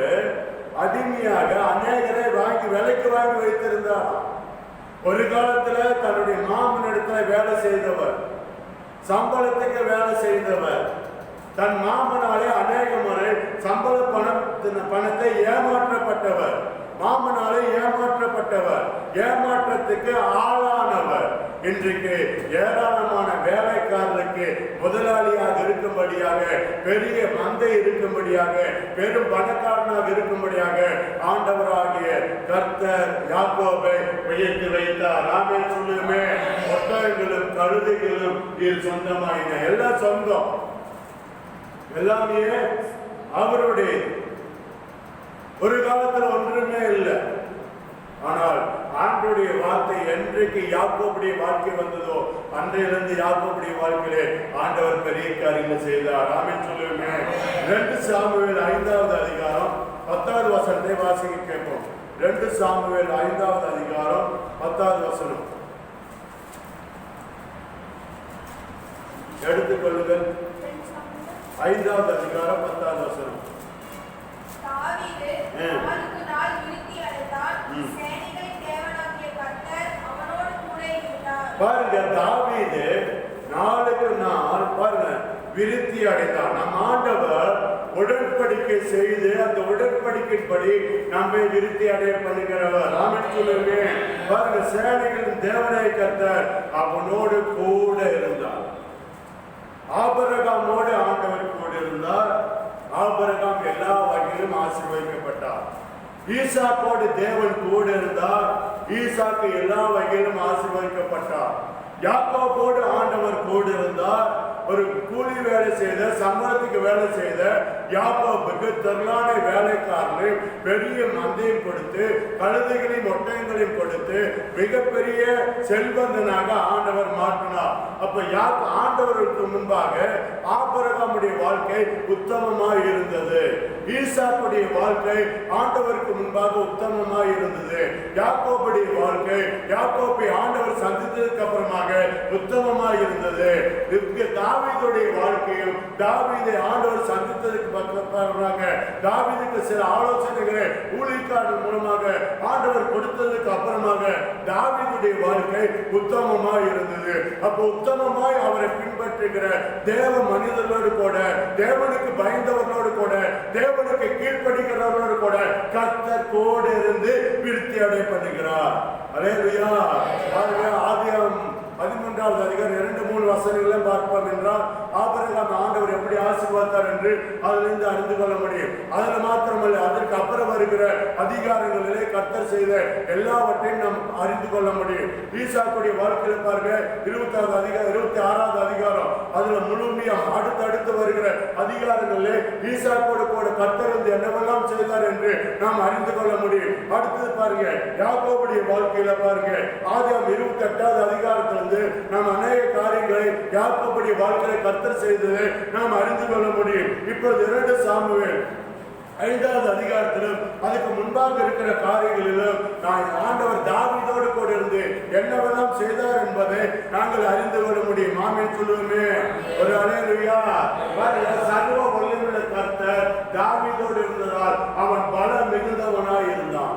அடிமையாக அநேகரை வாங்கி விலைக்கு வாங்கி வைத்திருந்தார். ஒரு காலத்துல தன்னுடைய மாமன் இடத்துல வேலை செய்தவர், சம்பளத்துக்கு வேலை செய்தவர், தன் மாமனாலே அநேக முறை சம்பள பணத்தை ஏமாற்றப்பட்டவர், மாமனாலே ஏமாற்றப்பட்டவர். ஏமாற்றத்துக்கு ஆளானவர். இன்றைக்கு ஏராளமான வேலைக்காரருக்கு முதலாளியாக இருக்கும்படியாக, பெரிய மந்தை இருக்கும்படியாக, பெரும் பணக்காரனாக இருக்கும்படியாக ஆண்டவராகிய கர்த்தர் யாக்கோபை உயர்த்தி வைத்தார். ஆமென் சொல்லுமே. ஒட்டகங்களும் கழுதைகளும் இது சொந்தமாயின. எல்லாம் சொந்தம், எல்லாமே அவருடைய. ஒரு காலத்துல ஒன்றுமே இல்லை. ஆனால் ஆண்டவருடைய வார்த்தை என்றைக்கு யாக்கோபுடைய வாழ்க்கை வந்ததோ அன்றையிலிருந்து யாக்கோபுடைய வாழ்க்கையிலே ஆண்டவர் பெரிய காரியங்களை செய்தார். ஆமென் சொல்லுங்க. 2 சாமுவேல் 5வது அதிகாரம் 10வது வசனத்தை வாசிக்க கேட்போம். 2 சாமுவேல் 5வது அதிகாரம் 10வது வசனம் எடுத்துக்கொள்ளுங்கள். 5வது அதிகாரம் 10வது வசனம். தாவீது நாளுக்கு நாள் விருத்தி அடைந்தான். சேனைகளின் தேவனாகிய கர்த்தர் அவனோடு கூட இருந்தார். பாருங்க, தாவீது நாளுக்கு நாள் பாருங்க விருத்தி அடைந்தான். நம் ஆண்டவர் உடன்படிக்கை செய்து அந்த உடன்படிக்கைப்படி நம்மை விருத்தி அடைய பண்ணுகிறவர். ஆமென் சொல்லுங்க. பாருங்க, சேனைகளின் தேவனாகிய கர்த்தர் அவனோடு கூட இருந்தார். ஆபிரகாமோடு ஆண்டவர் கூட இருந்தார். ஆபிரகாம் எல்லா வகையிலும் ஆசீர்வதிக்கப்பட்டார். ஈசாக்கோடு தேவன் கூட இருந்தார். ஈசாக்கு எல்லா வகையிலும் ஆசீர்வதிக்கப்பட்டார். யாக்கோபோடு ஆண்டவர் கூட இருந்தார். ஒரு கூலி வேலை செய்த, சம்பளத்துக்கு வேலை செய்த யாக்கோபுக்கு திரளான வேலைக்காரர்கள் பெரிய மந்தையும் கொடுத்து, கழுதைகளையும் ஒட்டகங்களையும் கொடுத்து மிகப்பெரிய செல்வந்தனாக ஆண்டவர் மாற்றினார். அப்ப ஆண்டவருக்கு முன்பாக ஆபிரகாமுடைய வாழ்க்கை உத்தமமாய் இருந்தது. ஈசாக்குடைய வாழ்க்கை ஆண்டவருக்கு முன்பாக உத்தமமாய் இருந்தது. யாக்கோபுடைய வாழ்க்கை யாக்கோபை ஆண்டவர் சந்தித்ததுக்கு அப்புறமாக உத்தமமாய் இருந்தது. தாவீதுடைய வாழ்க்கையும் தாவீதை ஆண்டவர் சந்தித்ததுக்கு அப்புறமாக தாவீதுக்கு சில ஆலோசனைகளை ஊழியக்காரர்கள் மூலமாக ஆண்டவர் கொடுத்ததுக்கு அப்புறமாக தாவீதுடைய வாழ்க்கை உத்தமமாய் இருந்தது. அப்போ உத்தமமாய் அவரை பின்பற்றுகிற தேவ மனிதர்களோடு கூட, தேவனுக்கு பயந்தவர்களோடு கூட, தேவனுக்கு கீழ்ப்படுகிறவர்களோடு கூட கர்த்தர் கூட இருந்து விருத்தி அடைய பண்ணுகிறார். அல்லேலூயா. ஆதியாகமம் 13வது அதிகாரம் 2-3 வசனங்களை பார்ப்போம் என்றால் ஆபிரகாம் ஆண்டவர் எப்படி ஆசீர்வதித்தார் என்று அதிலிருந்து அறிந்து கொள்ள முடியும். அதில் மாத்திரமல்ல, அதற்கு அப்புறம் வருகிற அதிகாரங்களிலே கர்த்தர் செய்த எல்லாவற்றையும் நாம் அறிந்து கொள்ள முடியும். ஈசாக்குடைய வாழ்க்கையில பாருங்க, 26வது அதிகாரம் 26வது அதிகாரம் அதுல முழுமையா அடுத்தடுத்து வருகிற அதிகாரங்களிலே ஈசாக்கோடு கூட கர்த்தர் வந்து என்னவெல்லாம் செய்தார் என்று நாம் அறிந்து கொள்ள முடியும். அடுத்தது பாருங்க, யாக்கோபுடைய வாழ்க்கையில பாருங்க, ஆதியாகமம் 28வது அதிகாரத்தில் நாம் அநேக காரியங்களை யாக்கோபுடைய வாழ்க்கையை கர்த்தர் செய்ததை நாம் அறிந்து கொள்ள முடியும். இப்பொழுது 2 சாமுவேல் 5வது அதிகாரத்திலும் அதுக்கு முன்பாக இருக்கிற காரியங்களிலும் ஆண்டவர் தாவீதோடு கூட இருந்து என்னவெல்லாம் செய்தார் என்பதை நாங்கள் அறிந்து கொள்ள முடியும். ஆமென் சொல்லுவோமே. ஒரு அல்லேலூயா. சர்வ வல்லமையுள்ள கர்த்தர் தாவீதோடு இருந்ததால் அவன் பல மிகுந்தவனாய் இருந்தான்.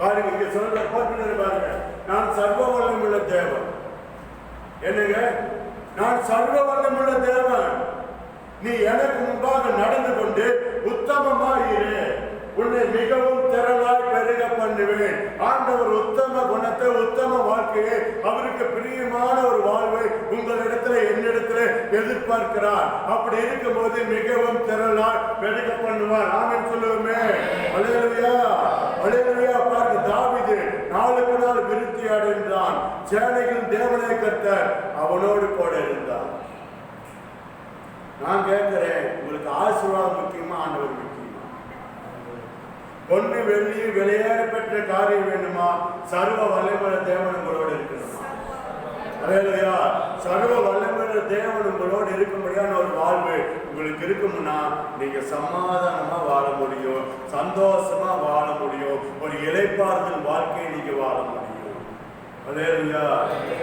பாருங்க, இங்க சொல்ற போட்டுனர் பாருங்க, நான் சர்வ வல்லமையுள்ள தேவன். என்னங்க, நான் சர்வ வல்லமையுள்ள தேவன். நீ எனக்கு முன்பாக நடந்து கொண்டு உத்தமமாயிரு, உன்னை மிகவும் திரளாய் பெருக பண்ணுவேன். ஆண்டவர் உத்தம குணத்தை, உத்தம வாழ்க்கையை, அவருக்கு பிரியமான ஒரு வாழ்வை உங்களிடத்துல என்னிடத்துல எதிர்பார்க்கிறார். அப்படி இருக்கும் போது மிகவும் திரளாய் பெருக பண்ணுவார். ஆமென் சொல்லுவோமே. அல்லேலூயா, அல்லேலூயா. பாருங்க, தாவீது நாளுக்கு நாள் விருத்தி அடைந்தான். சேனைகளின் தேவனாகிய கர்த்தர் அவனோடு கூட இருந்தார். நான் கேட்கிறேன், உங்களுக்கு ஆசீர்வாதம் முக்கியமா, ஆண்டவர் முக்கியமா? பொண்ணு வெள்ளி விலையேற பெற்ற காரியம் வேண்டுமா? சர்வ வல்லமையுள்ள தேவன் உங்களோடு இருக்கணுமா? அல்லேலூயா. சர்வ வல்லமையுள்ள தேவன் உங்களோடு இருக்கும்படியான ஒரு வாழ்வு உங்களுக்கு இருக்கும்னா நீங்க சமாதானமா வாழ முடியும், சந்தோஷமா வாழ முடியும், ஒரு இளைப்பாறுதல் வாழ்க்கையை நீங்க வாழ முடியும். அல்லேலூயா.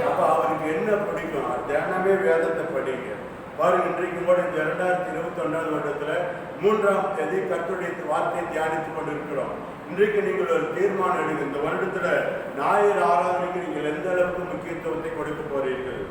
அப்ப அவருக்கு என்ன பிடிக்கும்? தினமே வேதத்தை படிங்க. பாருங்க, இன்றைக்கு கூட இந்த 2021 வருடத்துல 3ஆம் தேதி கர்த்தருடைய வார்த்தையை தியானித்துக் கொண்டிருக்கிறோம். இன்றைக்கு நீங்கள் ஒரு தீர்மானம் எடுங்க. இந்த வருடத்துல ஞாயிறு ஆராதனைக்கு நீங்கள் எந்த அளவுக்கு முக்கியத்துவத்தை கொடுக்க போறீர்கள்?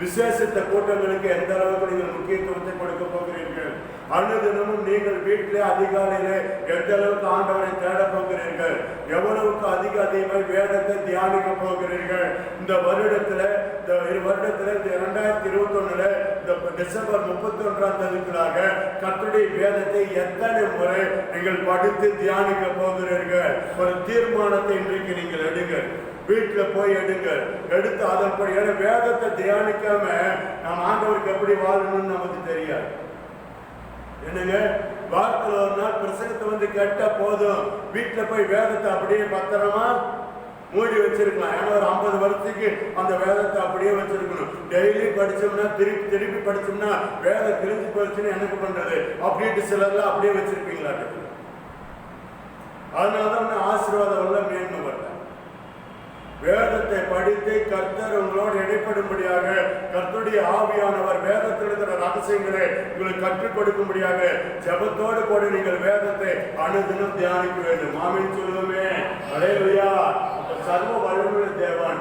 விசேஷித்த கூட்டங்களுக்கு எந்த அளவுக்கு நீங்கள் முக்கியத்துவத்தை கொடுக்க போகிறீர்கள்? அனுதினமும் நீங்கள் வீட்டிலே அதிகாலையிலே எந்த அளவுக்கு ஆண்டவரை தேட போகிறீர்கள், எவ்வளவுக்கு அதிகமாய் வேதத்தை தியானிக்க போகிறீர்கள். இந்த வருடத்துல 2021 இந்த டிசம்பர் 31ஆம் தேதிக்குள்ளாக கர்த்தருடைய வேதத்தை எத்தனை முறை நீங்கள் படித்து தியானிக்க போகிறீர்கள்? ஒரு தீர்மானத்தை இன்றைக்கு நீங்கள் எடுங்கள். வீட்டில் போய் எடுங்கள். எடுத்து அதன்படியான வேதத்தை தியானிக்காம நாம் ஆண்டவருக்கு எப்படி வாழணும்னு நமக்கு தெரியாது. என்னங்க, வாரத்தில் ஒரு நாள் பிரசங்கத்தை கேட்டா போதும், வீட்டில் போய் வேதத்தை அப்படியே பத்திரமா மூடி வச்சிருக்கலாம். ஏன்னா ஒரு 50 வருஷத்துக்கு அந்த வேதத்தை அப்படியே வச்சிருக்கணும். டெய்லி படிச்சோம்னா திருப்பி படிச்சோம்னா வேதம் கிழிஞ்சு போயிடுச்சுன்னு எனக்கு பண்றது அப்படின்ட்டு சிலர்லாம் அப்படியே வச்சிருப்பீங்களா? அதனாலதான் ஆசீர்வாதம் உள்ள மேன்மை வரல. வேதத்தை படித்து கர்த்தர் உங்களோடு இடைப்படும்படியாக கர்த்தருடைய ஆவியானவர் வேதத்தில் இருக்கிற ரகசியங்களை உங்களுக்கு கற்றுக் கொடுக்கும்படியாக ஜெபத்தோடு கூட நீங்கள் வேதத்தை அனுதினம் தியானிக்க வேண்டும். ஆமென் சொல்லுவோமே. அல்லேலூயா. சர்வ வல்லமையுள்ள தேவன்,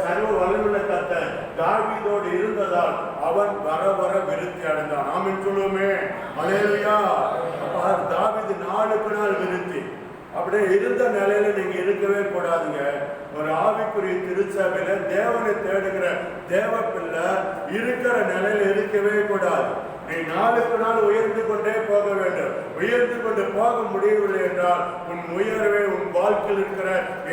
சர்வ வல்லமையுள்ள கர்த்தர் தாவீதோடு இருந்ததால் அவன் வர வர விருத்தி அடைந்தான். ஆமென் சொல்லுவோமே. அல்லேலூயா. தாவீது நாளுக்கு நாள் விருத்தி. அப்படியே இருந்த நிலையில நீங்க இருக்கவே கூடாதுங்க. ஒரு ஆவிக்குரிய திருச்சபையில தேவனை தேடுகிற தேவ பிள்ளை இருக்கிற நிலையில இருக்கவே கூடாது. நீ நாளுக்கு நாள் உயர்ந்து கொண்டே போக வேண்டும். உயர்ந்து கொண்டு போக முடியவில்லை என்றால் உன் உயர்வை உன் வாழ்க்கையில் இருக்கிற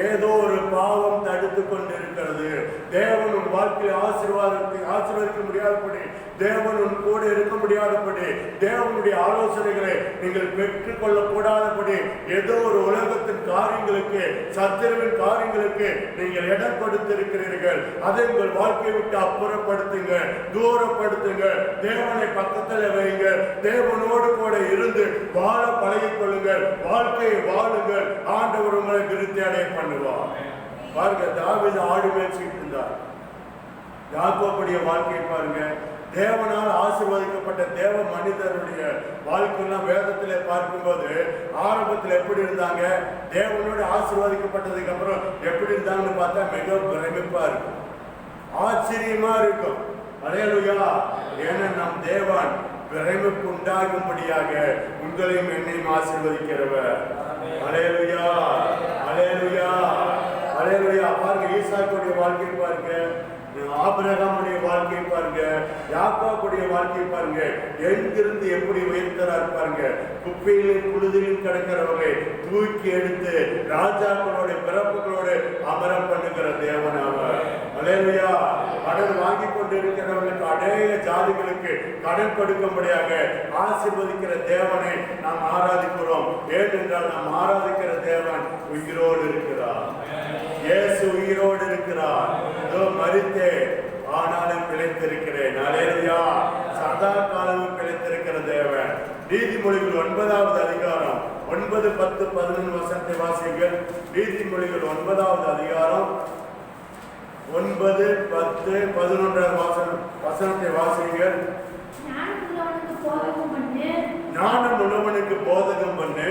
ஏதோ ஒரு பாவம் தடுத்து கொண்டு இருக்கிறது. தேவன் உன் வாழ்க்கையை ஆசீர்வதிக்க முடியாதபடி, தேவன் உன் கூட இருக்க முடியாதபடி, தேவனுடைய ஆலோசனைகளை நீங்கள் பெற்றுக் கொள்ள கூடாதபடி ஏதோ ஒரு உலகத்தின் காரியங்களுக்கு, சத்திரவின் காரியங்களுக்கு நீங்கள் இடம் கொடுத்திருக்கிறீர்கள். அதை உங்கள் வாழ்க்கையை விட்டு அப்புறப்படுத்துங்க, தூரப்படுத்துங்க. தேவனை பக்கத்தில் வைங்க. தேவனோடு கூட இருந்து வாழ பழகிக் கொள்ளுங்கள். வாழ்க்கையை வாழுங்கள். ஆண்டவர் உங்களை விருத்தி அடைய பண்ணுவார். பாருங்க, தாவீது ஆடு மேய்ச்சிட்டு இருந்தார். யாக்கோபுடைய வாழ்க்கையை பாருங்க. தேவனால் ஆசீர்வதிக்கப்பட்ட தேவ மனிதருடைய வாழ்க்கையெல்லாம் வேதத்திலே பார்க்கும்போது ஆரம்பத்தில் எப்படி இருந்தாங்க, தேவனோடு ஆசீர்வதிக்கப்பட்டதுக்கு அப்புறம் எப்படி இருந்தாங்கன்னு பார்த்தா மிக பிரமிப்பா இருக்கும், ஆச்சரியமா இருக்கும். அல்லேலூயா. ஏன்னா நம் தேவன் பிரமிப்பு உண்டாகும்படியாக உங்களையும் என்னையும் ஆசீர்வதிக்கிறவர். அல்லேலூயா. அல்லேலூயா. அல்லேலூயா. பாருங்க, ஈசாக்குடைய வாழ்க்கை பாருங்க, ஆபிரகாமுடைய வாழ்க்கை பாருங்க, யாக்கோபுடைய வாழ்க்கை பாருங்க. எங்கிருந்து எப்படி உயர்த்தறார் பாருங்க. குப்பையிலும் புழுதிலும் கிடக்கிறவர்களை தூக்கி எடுத்து ராஜாக்களோட பிறப்புகளோடு அமர பண்ணுகிற தேவன் அவர். அல்லேலூயா. கடன் வாங்கி கொண்டு இருக்கிறவர்களுக்கு அநேக ஜாதிகளுக்கு கடன் கொடுக்கும்படியாக ஆசீர்வதிக்கிற தேவனை நாம் ஆராதிக்கிறோம். ஏனென்றால் நாம் ஆராதிக்கிற தேவன் உயிரோடு இருக்கிறார். இயேசு உயிரோடு இருக்கிறார். மரித்தேன் ஆனாலும் பிழைத்திருக்கிறேன். அல்லேலூயா. சதா காலமும் பிழைத்திருக்கிற தேவன். நீதிமொழிகள் 9வது அதிகாரம் 9, 10, 11 வசனத்தை வாசிங்கள். நீதிமொழிகள் 9வது அதிகாரம் 9, 10, 11 வசனத்தை வாசிங்கள். ஞானம் உள்ளவனுக்கு போதகம் பண்ணு,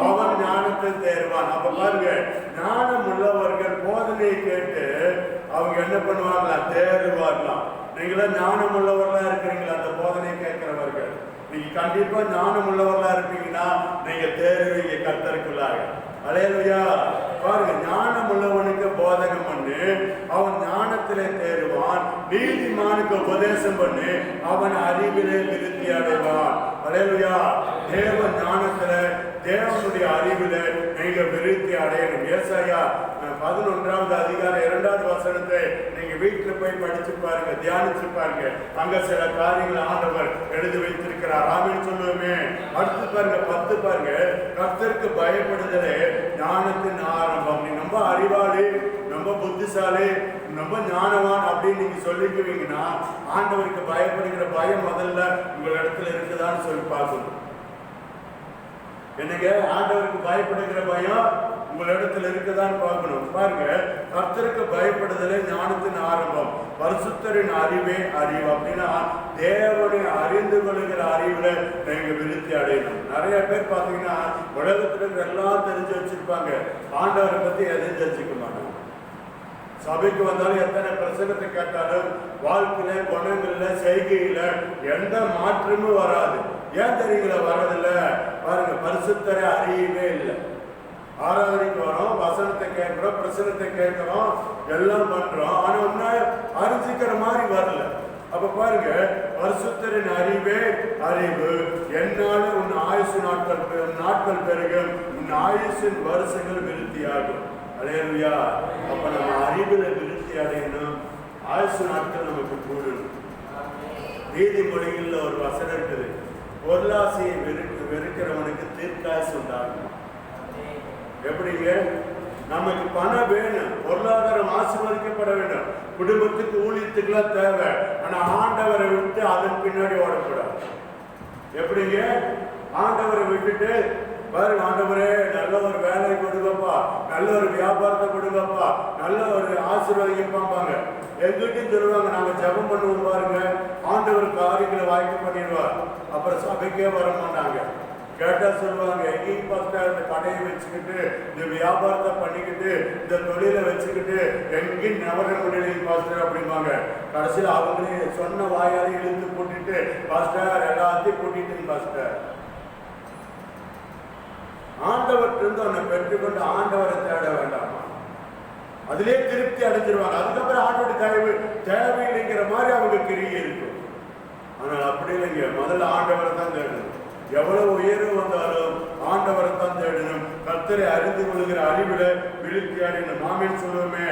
அவன் ஞானத்தில் தேர்வான். அப்ப பாருங்க, ஞானம் உள்ளவர்கள் போதனையை கேட்டு அவங்க என்ன பண்ணுவாங்களா, தேர்வார்களாம். நீங்களா ஞானம் உள்ளவர்களா இருக்கிறீங்களா? அந்த போதனை கேட்கிறவர்கள் நீங்க கண்டிப்பா ஞானம் உள்ளவர்களா இருப்பீங்கன்னா நீங்க தேர்வீங்க கர்த்தருக்குள்ளாக. அல்லேலூயா. பாருங்க, ஞானம் உள்ளவனுக்கு போதகம் பண்ணு, அவன் ஞானத்திலே தேர்வான். நீதிமானுக்கு உபதேசம் பண்ணு, அவன் அறிவிலே விருத்தி அடைவான். அல்லேலூயா. தேவ ஞானத்துல, தேவனுடைய அறிவில நீங்க விருத்தி அடையணும். ஏசாயா 11வது அதிகாரம் 2வது வசனத்தை நீங்க வீட்டுல போய் படிச்சு பாருங்க, தியானிச்சு பாருங்க. அங்க சில காரியங்கள் ஆண்டவர் எழுதி வைத்திருக்கிறார். ஆமென் சொல்லுவோமே. அடுத்து பாருங்க 10 பாருங்க, கர்த்தருக்கு பயப்படுதலே ஞானத்தின் ஆரம்பம். நீ ரொம்ப அறிவாளி, ரொம்ப புத்திசாலி, ரொம்ப ஞானவான் அப்படின்னு நீங்க சொல்லிக்குவீங்கன்னா ஆண்டவருக்கு பயப்படுகிற பயம் முதல்ல உங்க இடத்துல இருக்குதான்னு சொல்லி பார்க்கணும். என்னங்க, ஆண்டவருக்கு பயப்படுகிற பயம் உங்களிடத்துல இருக்குதான்னு பார்க்கணும். பாருங்க, கர்த்தருக்கு பயப்படுதலே ஞானத்தின் ஆரம்பம், பரிசுத்தரின் அறிவே அறிவு. அப்படின்னா தேவனை அறிந்து கொள்கிற அறிவுல நீங்க விருத்தி அடையணும். நிறைய பேர் பாத்தீங்கன்னா உலகத்துல எல்லாம் தெரிஞ்சு வச்சிருப்பாங்க, ஆண்டவரை பத்தி எதையும் தெரிஞ்சுக்க மாட்டாங்க. சபைக்கு வந்தாலும் எத்தனை பிரசங்கத்தை கேட்டாலும் வாழ்க்கையில, குணங்கள்ல, செய்கையில எந்த மாற்றமும் வராது. ஏன் தெரியுங்களா வர்றதில்ல? பாருங்க, பரிசுத்தரை அறியவே இல்லை. ஆராதனைக்கு வரோம், வசனத்தை கேட்கிறோம், பிரசனத்தை கேட்கிறோம், எல்லாம் பண்றோம், ஆனா ஒன்னா அறிஞ்சிக்கிற மாதிரி வரல. அப்ப பாருங்க, பரிசுத்தரின் அறிவே அறிவு. என்னால உன் ஆயுசு நாட்கள் பெருகும், உன் ஆயுசின் வருஷங்கள் விருத்தியாகும். அல்லேலூயா. அப்ப நம்ம அறிவுல விருத்தி அடையணும், ஆயுசு நாட்கள் நமக்கு கூடணும். நீதிமொழிகள்ல ஒரு வசனம் இருக்குது, பொருளாசையை வெறுக்கிறவனுக்கு தீர்க்காசு உண்டாகும். எப்படிங்க? நமக்கு பணம் வேணும், பொருளாதாரம் ஆசீர்வதிக்கப்பட வேண்டும், குடும்பத்துக்கு ஊழியத்துக்குலாம் தேவை. ஆனா ஆண்டவரை விட்டு அதன் பின்னாடி ஓடக்கூடாது. எப்படிங்க? ஆண்டவரை விட்டுட்டு பாருங்க, ஆண்டவரே நல்ல ஒரு வேலை கொடுங்கப்பா, நல்ல ஒரு வியாபாரத்தை கொடுங்கப்பா, நல்ல ஒரு ஆசீர்வாதிப்பாங்க. எங்கிட்டும் சொல்லுவாங்க, நாங்க ஜெபம் பண்ணுவோம் பாருங்க, ஆண்டவர் காரியங்களை வாய்ப்பு பண்ணிடுவார். அப்புறம் சபைக்கே வர மாட்டாங்க. கேட்டா சொல்லுவாங்க, எங்கேயும் பார்த்தா இந்த கடையை வச்சுக்கிட்டு, இந்த வியாபாரத்தை பண்ணிக்கிட்டு, இந்த தொழிலை வச்சுக்கிட்டு எங்கேயும் நவர முடியலைங்க பாஸ்டர் அப்படிம்பாங்க. கடைசியில் அவங்களே சொன்ன வாயாலே இழுத்து போட்டுட்டு, பாஸ்டர் எல்லாத்தையும் கூட்டிட்டு பாஸ்டர். ஆண்டவர்கிட்ட அவனை பெற்றுக்கொண்டு ஆண்டவரை தேட வேண்டாமா? அதிலே திருப்தி அடைஞ்சிருவாங்க. அதுக்கப்புறம் ஆண்டோட தேவையில்லைங்கிற மாதிரி அவங்க கிரியை இருக்கும். ஆனால் அப்படி இல்லைங்க, முதல்ல ஆண்டவரை தான் தேடணும். எவ்வளவு உயர்வு வந்தாலும் ஆண்டவரை தான் தேடணும். கர்த்தரை அறிந்து கொள்கிற அறிவிட விருத்தி அடையணும். மாமேன் சொல்லுவோமே,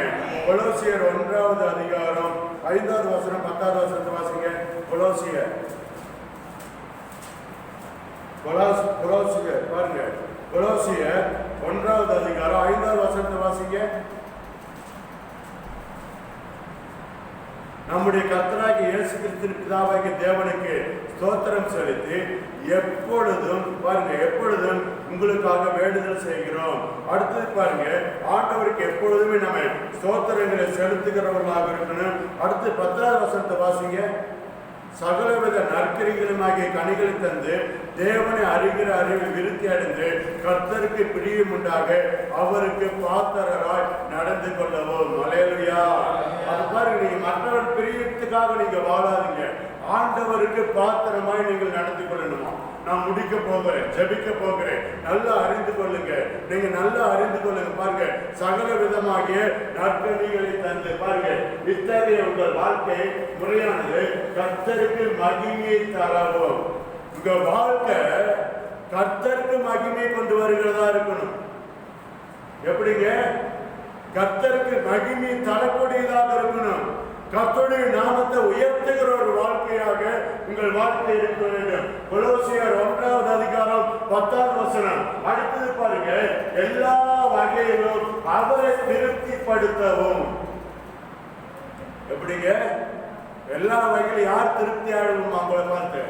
கொலோசியர் 1வது அதிகாரம் 5வது வசனம் 10வது வசனத்தை வாசிங்க. கொலோசியர் பாருங்க, கொலோசியர் 1வது அதிகாரம் 5வது வசனத்தை வாசிங்க. நம்முடைய கர்த்தராகிய இயேசு கிறிஸ்துவின் பிதாவாகிய தேவனுக்கு ஸ்தோத்திரம் செலுத்தி எப்பொழுதும் பாருங்க, எப்பொழுதும் உங்களுக்காக வேண்டுதல் செய்கிறோம். அடுத்தது பாருங்க, ஆண்டவருக்கு எப்பொழுதுமே நம்ம ஸ்தோத்திரங்களை செலுத்துகிறவர்களாக இருக்கணும். அடுத்து 10வது வசனத்தை வாசிங்க. சகலவித நற்கிரிகளுமாகிய கனிகளை தந்து தேவனை அறிகிற அறிவில் விருத்தி அடைந்து கர்த்தருக்கு பிரியம் உண்டாக அவருக்கு பாத்திரராய் நடந்து கொள்ளவும். அல்லேலூயா. அது பாருங்க, நீங்க மற்றவர் பிரியத்துக்காக நீங்க வாழாதீங்க, ஆண்டவருக்கு பாத்திரமாய் நீங்கள் நடந்து கொள்ளணுமா? நான் முடிக்க போகிறேன், ஜெபிக்க போகிறேன், நல்லா அறிந்து கொள்ளுங்க. நீங்க நல்லா அறிந்து கொள்ளுங்க. பாருங்க, சகல விதமாகிய நற்கனிகளை தந்து பாருங்க, இத்தகைய உங்கள் வாழ்க்கை முறையானது கர்த்தருக்கு மகிமையை தரவும். உங்க வாழ்க்கை கர்த்தருக்கு மகிமையை கொண்டு வருகிறதா இருக்கணும். எப்படிங்க? கர்த்தருக்கு மகிமை தரக்கூடியதாக இருக்கணும். கர்த்தருடைய நாமத்தை உயர்த்துகிற ஒரு வாழ்க்கையாக உங்கள் வாழ்க்கை இருக்க வேண்டும். கொலோசியர் 1வது அதிகாரம் 10வது வசனம். அடுத்தது பாருங்க, எல்லா வகையிலும் அவரை திருப்திப்படுத்தவும். எப்படிங்க? எல்லா வகையிலும் யார் திருப்தி ஆகணும்? அவங்களை பார்த்து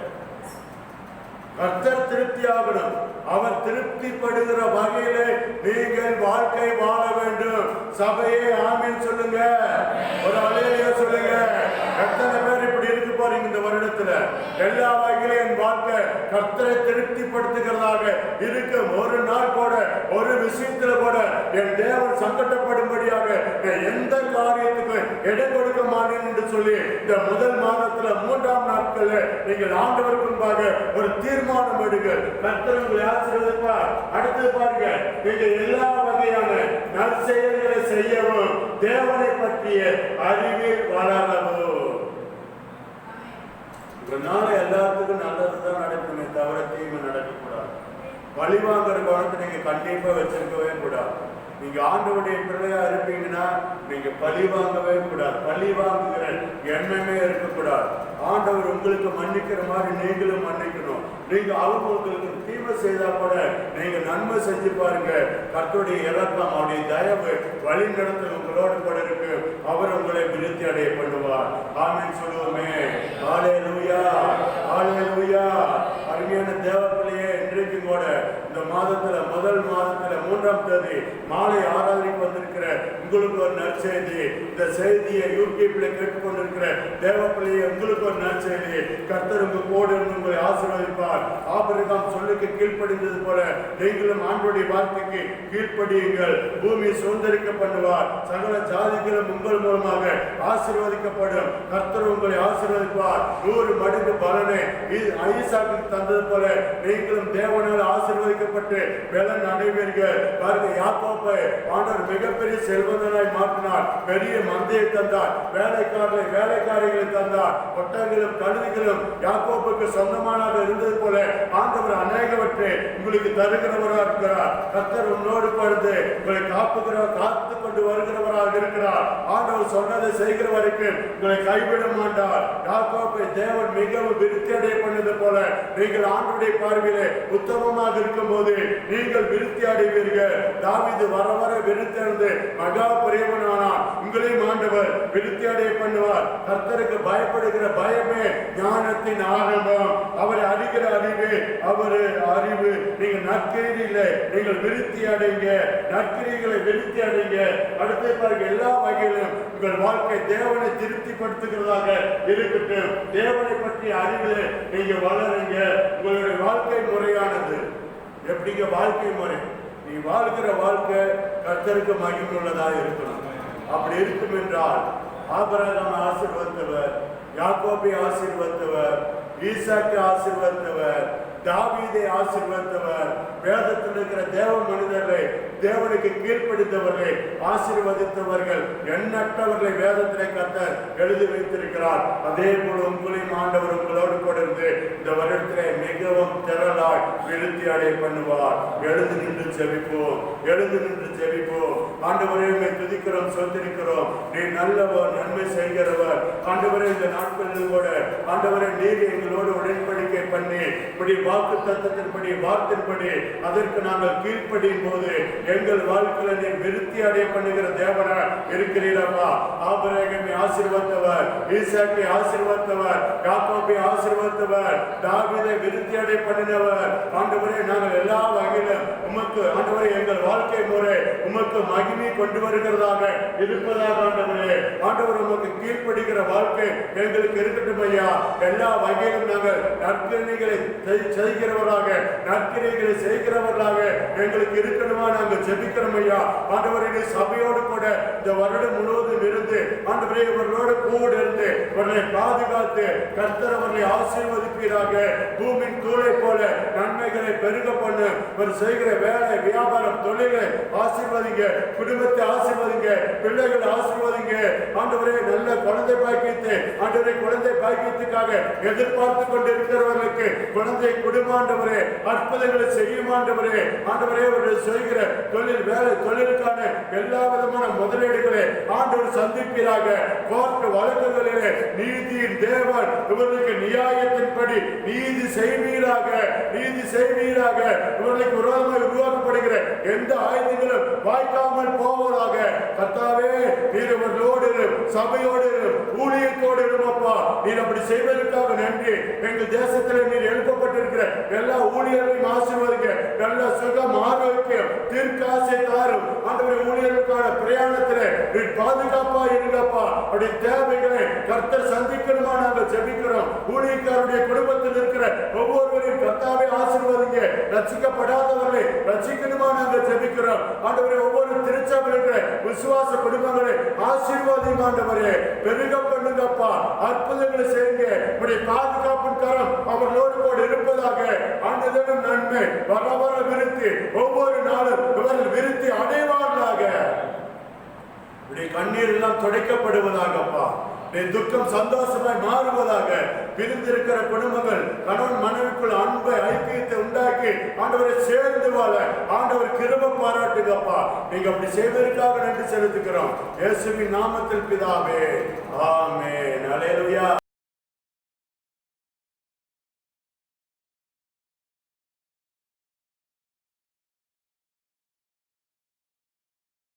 கர்த்தர் திருப்தி ஆகணும். அவர் திருப்திப்படுகிற வகையிலே நீங்கள் வாழ்க்கை வாழ வேண்டும். சபையே ஆமீன் சொல்லுங்க, ஒரு அல்லேலூயா சொல்லுங்க. எத்தனை பேர் இப்படி இருக்க போறீங்க இந்த வருடத்துல? எல்லா வகையிலும் என் வாழ்க்கை கர்த்தரை திருப்திப்படுத்துகிறதாக இருக்கும். ஒரு நாள் கூட, ஒரு விஷயத்துல கூட என் தேவன் சங்கடப்படும்படியாக எந்த காரியத்துக்கு இடம் கொடுக்க மாட்டேன் என்று சொல்லி இந்த முதல் மாதத்துல 3ஆம் நாட்கள்ல நீங்கள் ஆண்டவருக்கு முன்பாக ஒரு தீர்மானம் எடுங்கள். கர்த்தர் உங்களை ஆசீர்வதிப்பார். அடுத்து பாருங்க, நீங்க எல்லா வகையான நற்செயல்களை செய்யவும் தேவனை பற்றிய அறிவில் வளரவும். இதனால எல்லாத்துக்கும் நல்லதுதான் நடக்குமே தவிர தீமை நடக்கக்கூடாது. பழிவாங்கிற குணத்தை நீங்க கண்டிப்பா வச்சிருக்கவே கூடாது. நீங்க ஆண்டவருடைய பிள்ளையா இருப்பீங்கன்னா நீங்க பழி வாங்கவே கூடாது. பழி வாங்குகிற எண்ணமே இருக்கக்கூடாது. ஆண்டவர் உங்களுக்கு மன்னிக்கிற மாதிரி நீங்களும் மன்னிக்கணும். நீங்க அவங்க உங்களுக்கு தீமை செய்தா கூட நீங்க நன்மை செஞ்சு பாருங்க. கர்த்தருடைய இரக்கம், அவருடைய தயவு, வழி நடத்தல் உங்களோடு கூட இருக்கு. அவர் உங்களை விருத்தி அடைய பண்ணுவார். ஆமென் சொல்லுவோமே. ஹல்லேலூயா, ஹல்லேலூயா. அருமையான தேவப்பிள்ளையே, இன்றைக்கு கூட இந்த மாதத்துல முதல் மாதத்துல 3ஆம் தேதி மாலை ஆராதனைக்கு வந்திருக்கிற உங்களுக்கு ஒரு நற்செய்தி. இந்த செய்தியை யூடியூப்ல கேட்டுக்கொண்டிருக்கிற தேவ பிள்ளையை உங்களுக்கு ஒரு நற்செய்தி. கர்த்தர் உங்க கூட இருந்து உங்களை ஆசீர்வதிப்பார். ஆபிரகாம் சொல்லுக்கு கீழ்ப்படிந்தது போல நீங்களும் ஆண்டவருடைய வார்த்தைக்கு கீழ்ப்படியுங்கள். பூமி சுதந்திரிக்க பண்ணுவார். சகல ஜாதிகளும் உங்கள் மூலமாக ஆசீர்வதிக்கப்படும். கர்த்தர் உங்களை ஆசீர்வதிப்பார். 100 மடங்கு பலனை ஈசாக்குக்கு தந்தது போல நீங்களும் தேவனால் ஆசீர்வதிக்கப்பட்டு பலன் அடைவீர்கள். பாருங்க, யாக்கோபை ஆண்டவர் மிகப்பெரிய செல்வந்தனாய் மாற்றினார். பெரிய மந்தையை தந்தார். வேலைக்காரிகளை தந்தார். ஒட்டகங்களும் கழுதைகளும் யாக்கோபுக்கு சொந்தமானதாக இருந்தது போல ஆண்டவர் அநேகவற்றை உங்களுக்கு தருகிறவராக இருக்கிறார். கர்த்தர் உன்னோடு படுத்து உங்களை காத்து கொண்டு வருகிறவராக இருக்கிறார். ஆண்டவர் சொன்னதை செய்கிற வரைக்கும் உங்களை கைவிட மாட்டார். யாக்கோபை தேவன் மிகவும் விருத்தி அடைய பண்ணது போல நீங்கள் ஆண்டவருடைய பார்வையிலே உத்தமமாக இருக்கும் போது நீங்கள் விருத்தி அடைவீர்கள். தாவீது வர வர விருத்தி அடைந்து மகா பெரியவனானார். உங்களையும் ஆண்டவர் விருத்தி அடைய பண்ணுவார். கர்த்தருக்கு பயப்படுகிற பயமே ஞானத்தின் ஆரம்பம். அவரை அறிகிற அறிவு அறிவு. நீங்கள் நற்கிரியிலே நீங்கள் விருத்தி அடைங்க. நற்கிரிகளை விருத்தி அடைங்க. அடுத்து பாருங்க, எல்லா வகையிலும் உங்கள் வாழ்க்கை தேவனை திருப்திப்படுத்துகிறதாக இருக்கட்டும். தேவனை பற்றி அறிவிலே நீங்க வளருங்க. உங்களுடைய வாழ்க்கை முறையானது எப்படிங்க? வாழ்க்கை முறை நீ வாழ்கிற வாழ்க்கை கர்த்தருக்கு மகிமையுள்ளதாக இருக்கணும். அப்படி இருக்கும் என்றால் ஆபிரகாமை ஆசீர்வதித்தவர், யாக்கோபை ஆசீர்வதித்தவர், ஈசாக்கை ஆசீர்வதித்தவர், தாவீதை ஆசீர்வதித்தவர், வேதத்தில் இருக்கிற தேவ மனிதர்களை தேவனுக்கு கீழ்ப்படித்தவர்களை ஆசீர்வதித்தவர்கள் எண்ணற்றவர்களை வேதத்திலே கர்த்தர் எழுதி வைத்திருக்கிறார். அதே போல உங்களையும் ஆண்டவர் உங்களோடு கூட இருந்து இந்த வருடத்திலே மிகவும் திரளாய் விருத்தி அடைய பண்ணுவார். எழுந்து நின்று ஜெபிப்போம். எழுந்து நின்று ஜெபிப்போம். ஆண்டவரே உம்மை துதிக்கிறோம், சொந்திருக்கிறோம். நீ நல்லவர், நன்மை செய்கிறவர். ஆண்டவரே இந்த நாட்களில் கூட ஆண்டவரே நீர் எங்களோடு உடன்படிக்கை பண்ணி இப்படி வாக்கு தத்தத்தின்படி வார்த்தையின்படி அதற்கு நாங்கள் கீழ்ப்படியும் போது எங்கள் வாழ்க்கையில நீர் விருத்தி அடைய பண்ணுகிற தேவனா இருக்கிறீரப்பா. ஆபிரகாமை ஆசீர்வதித்தவர், ஈசாக்கை ஆசீர்வதித்தவர், யாக்கோபை ஆசீர்வதித்தவர், தாவீதை விருத்தி அடைய பண்ணினவர். ஆண்டவரே நாங்கள் எல்லா வகையிலும் உமக்கு ஆண்டவரே எங்கள் வாழ்க்கை முறை உமக்கு மகிமை கொண்டு வருகிறதாக இருப்பதாக ஆண்டவரே. ஆண்டவர் உமக்கு கீழ்ப்படுகிற வாழ்க்கை எங்களுக்கு இருக்கட்டும் ஐயா. எல்லா வகையிலும் நாங்கள் நற்கிரிகளை செய்கிறவர்களாக நற்கிரிகளை செய்கிறவர்களாக எங்களுக்கு இருக்கணுமா நாங்கள் ஜெபிக்கிறோம் ஐயா. ஆண்டவரே சபையோடு கூட இந்த வருடம் முழுவதும் இருந்து ஆண்டவரே இவர்களோடு கூட இருந்து இவர்களை பாதுகாத்து கர்த்தர் அவர்களை ஆசீர்வதிப்பீராக. பூமியின் தூளை போல நன்மைகளை பெருக பண்ணு. இவர் செய்கிற வேலை, வியாபாரம், தொழிலை ஆசீர்வதிங்க. குடும்பத்தை ஆசீர்வதிங்க. பிள்ளைகளை ஆசீர்வதிங்க. ஆண்டவரே நல்ல குழந்தை பாக்கியத்தை ஆண்டவரே குழந்தை பாக்கியத்துக்காக எதிர்பார்த்து கொண்டு இருக்கிறவர்களுக்கு குழந்தை குடும்பாண்டவரே அற்புதங்களை செய்யும் ஆண்டவரே. ஆண்டவரே அவர்கள் செய்கிற தொழில் வேலை தொழிலுக்கான எல்லா விதமான முதலீடுகளை ஆண்டவர் சந்திப்பீராக. கோர்ட் வழக்குகளிலே நீதியின் தேவன் இவர்களுக்கு நியாயத்தின்படி நீதி செய்வீராக. நீதி செய்வீராக. இவர்களுக்கு விரோதமாக உருவாக்கப்படுகிற எந்த ஆயுதங்களும் வாய்க்காமல் போவதாக. கர்த்தாவே நீர் இவர்களோடு சபையோடு ஊழியத்தோடு இருப்பா. நீர் அப்படி செய்வதற்காக நன்றி. எங்கள் தேசத்தில் நீர் எழுப்பப்பட்டிருக்கிற எல்லா ஊழியர்களையும் ஆசீர்வதிங்க. நல்ல சுகம், ஆரோக்கியம், தீர்க்காசை தாரும். ஆண்டவரே ஊழியர்களுக்கான பிரயாணத்திலே நீர் பாதுகாப்பா இருங்கப்பா. அப்படி தேவைகளை கர்த்தர் சந்திக்கணுமா நாங்கள் ஜெபிக்கிறோம். ஊழியக்காரருடைய குடும்பத்தில் இருக்கிற ஒவ்வொருவரையும் கர்த்தாவே ஆசீர்வதிங்க. ரட்சிக்கப்படாதவர்களை ரட்சிக்கணுமா நாங்கள் ஜெபிக்கிறோம். ஆண்டவரே ஒவ்வொரு திருச்சபையில் இருக்கிற விசுவாச குடும்பங்களை ஆசீர்வாதியும் ஆண்டவரே. பெருக பண்ணுங்கப்பா. அற்புதங்களை செய்யுங்க. இப்படி பாதுகாப்பின் கரம் அவர்களோடு கூட இருப்பதாக. ஆண்டவரின் நன்மை வர வர விருத்தி ஒவ்வொரு நாளும் இவர்கள் விருத்தி அடைவார்களாக. இப்படி கண்ணீர் எல்லாம் துடைக்கப்படுவதாகப்பா. துக்கம் சந்தோஷமாய் மாறுவதாக. பிரிந்திருக்கிற குடும்பங்கள் கணவன் மனைவிக்குள் அன்பை ஐக்கியத்தை உண்டாக்கி ஆண்டவரை சேர்ந்து வாழ ஆண்டவர் கிருபை பாராட்டுங்கப்பா. நீங்க அப்படி செய்வதற்காக நன்றி செலுத்துகிறோம். இயேசுவின் நாமத்தில் பிதாவே, ஆமென். அல்லேலூயா.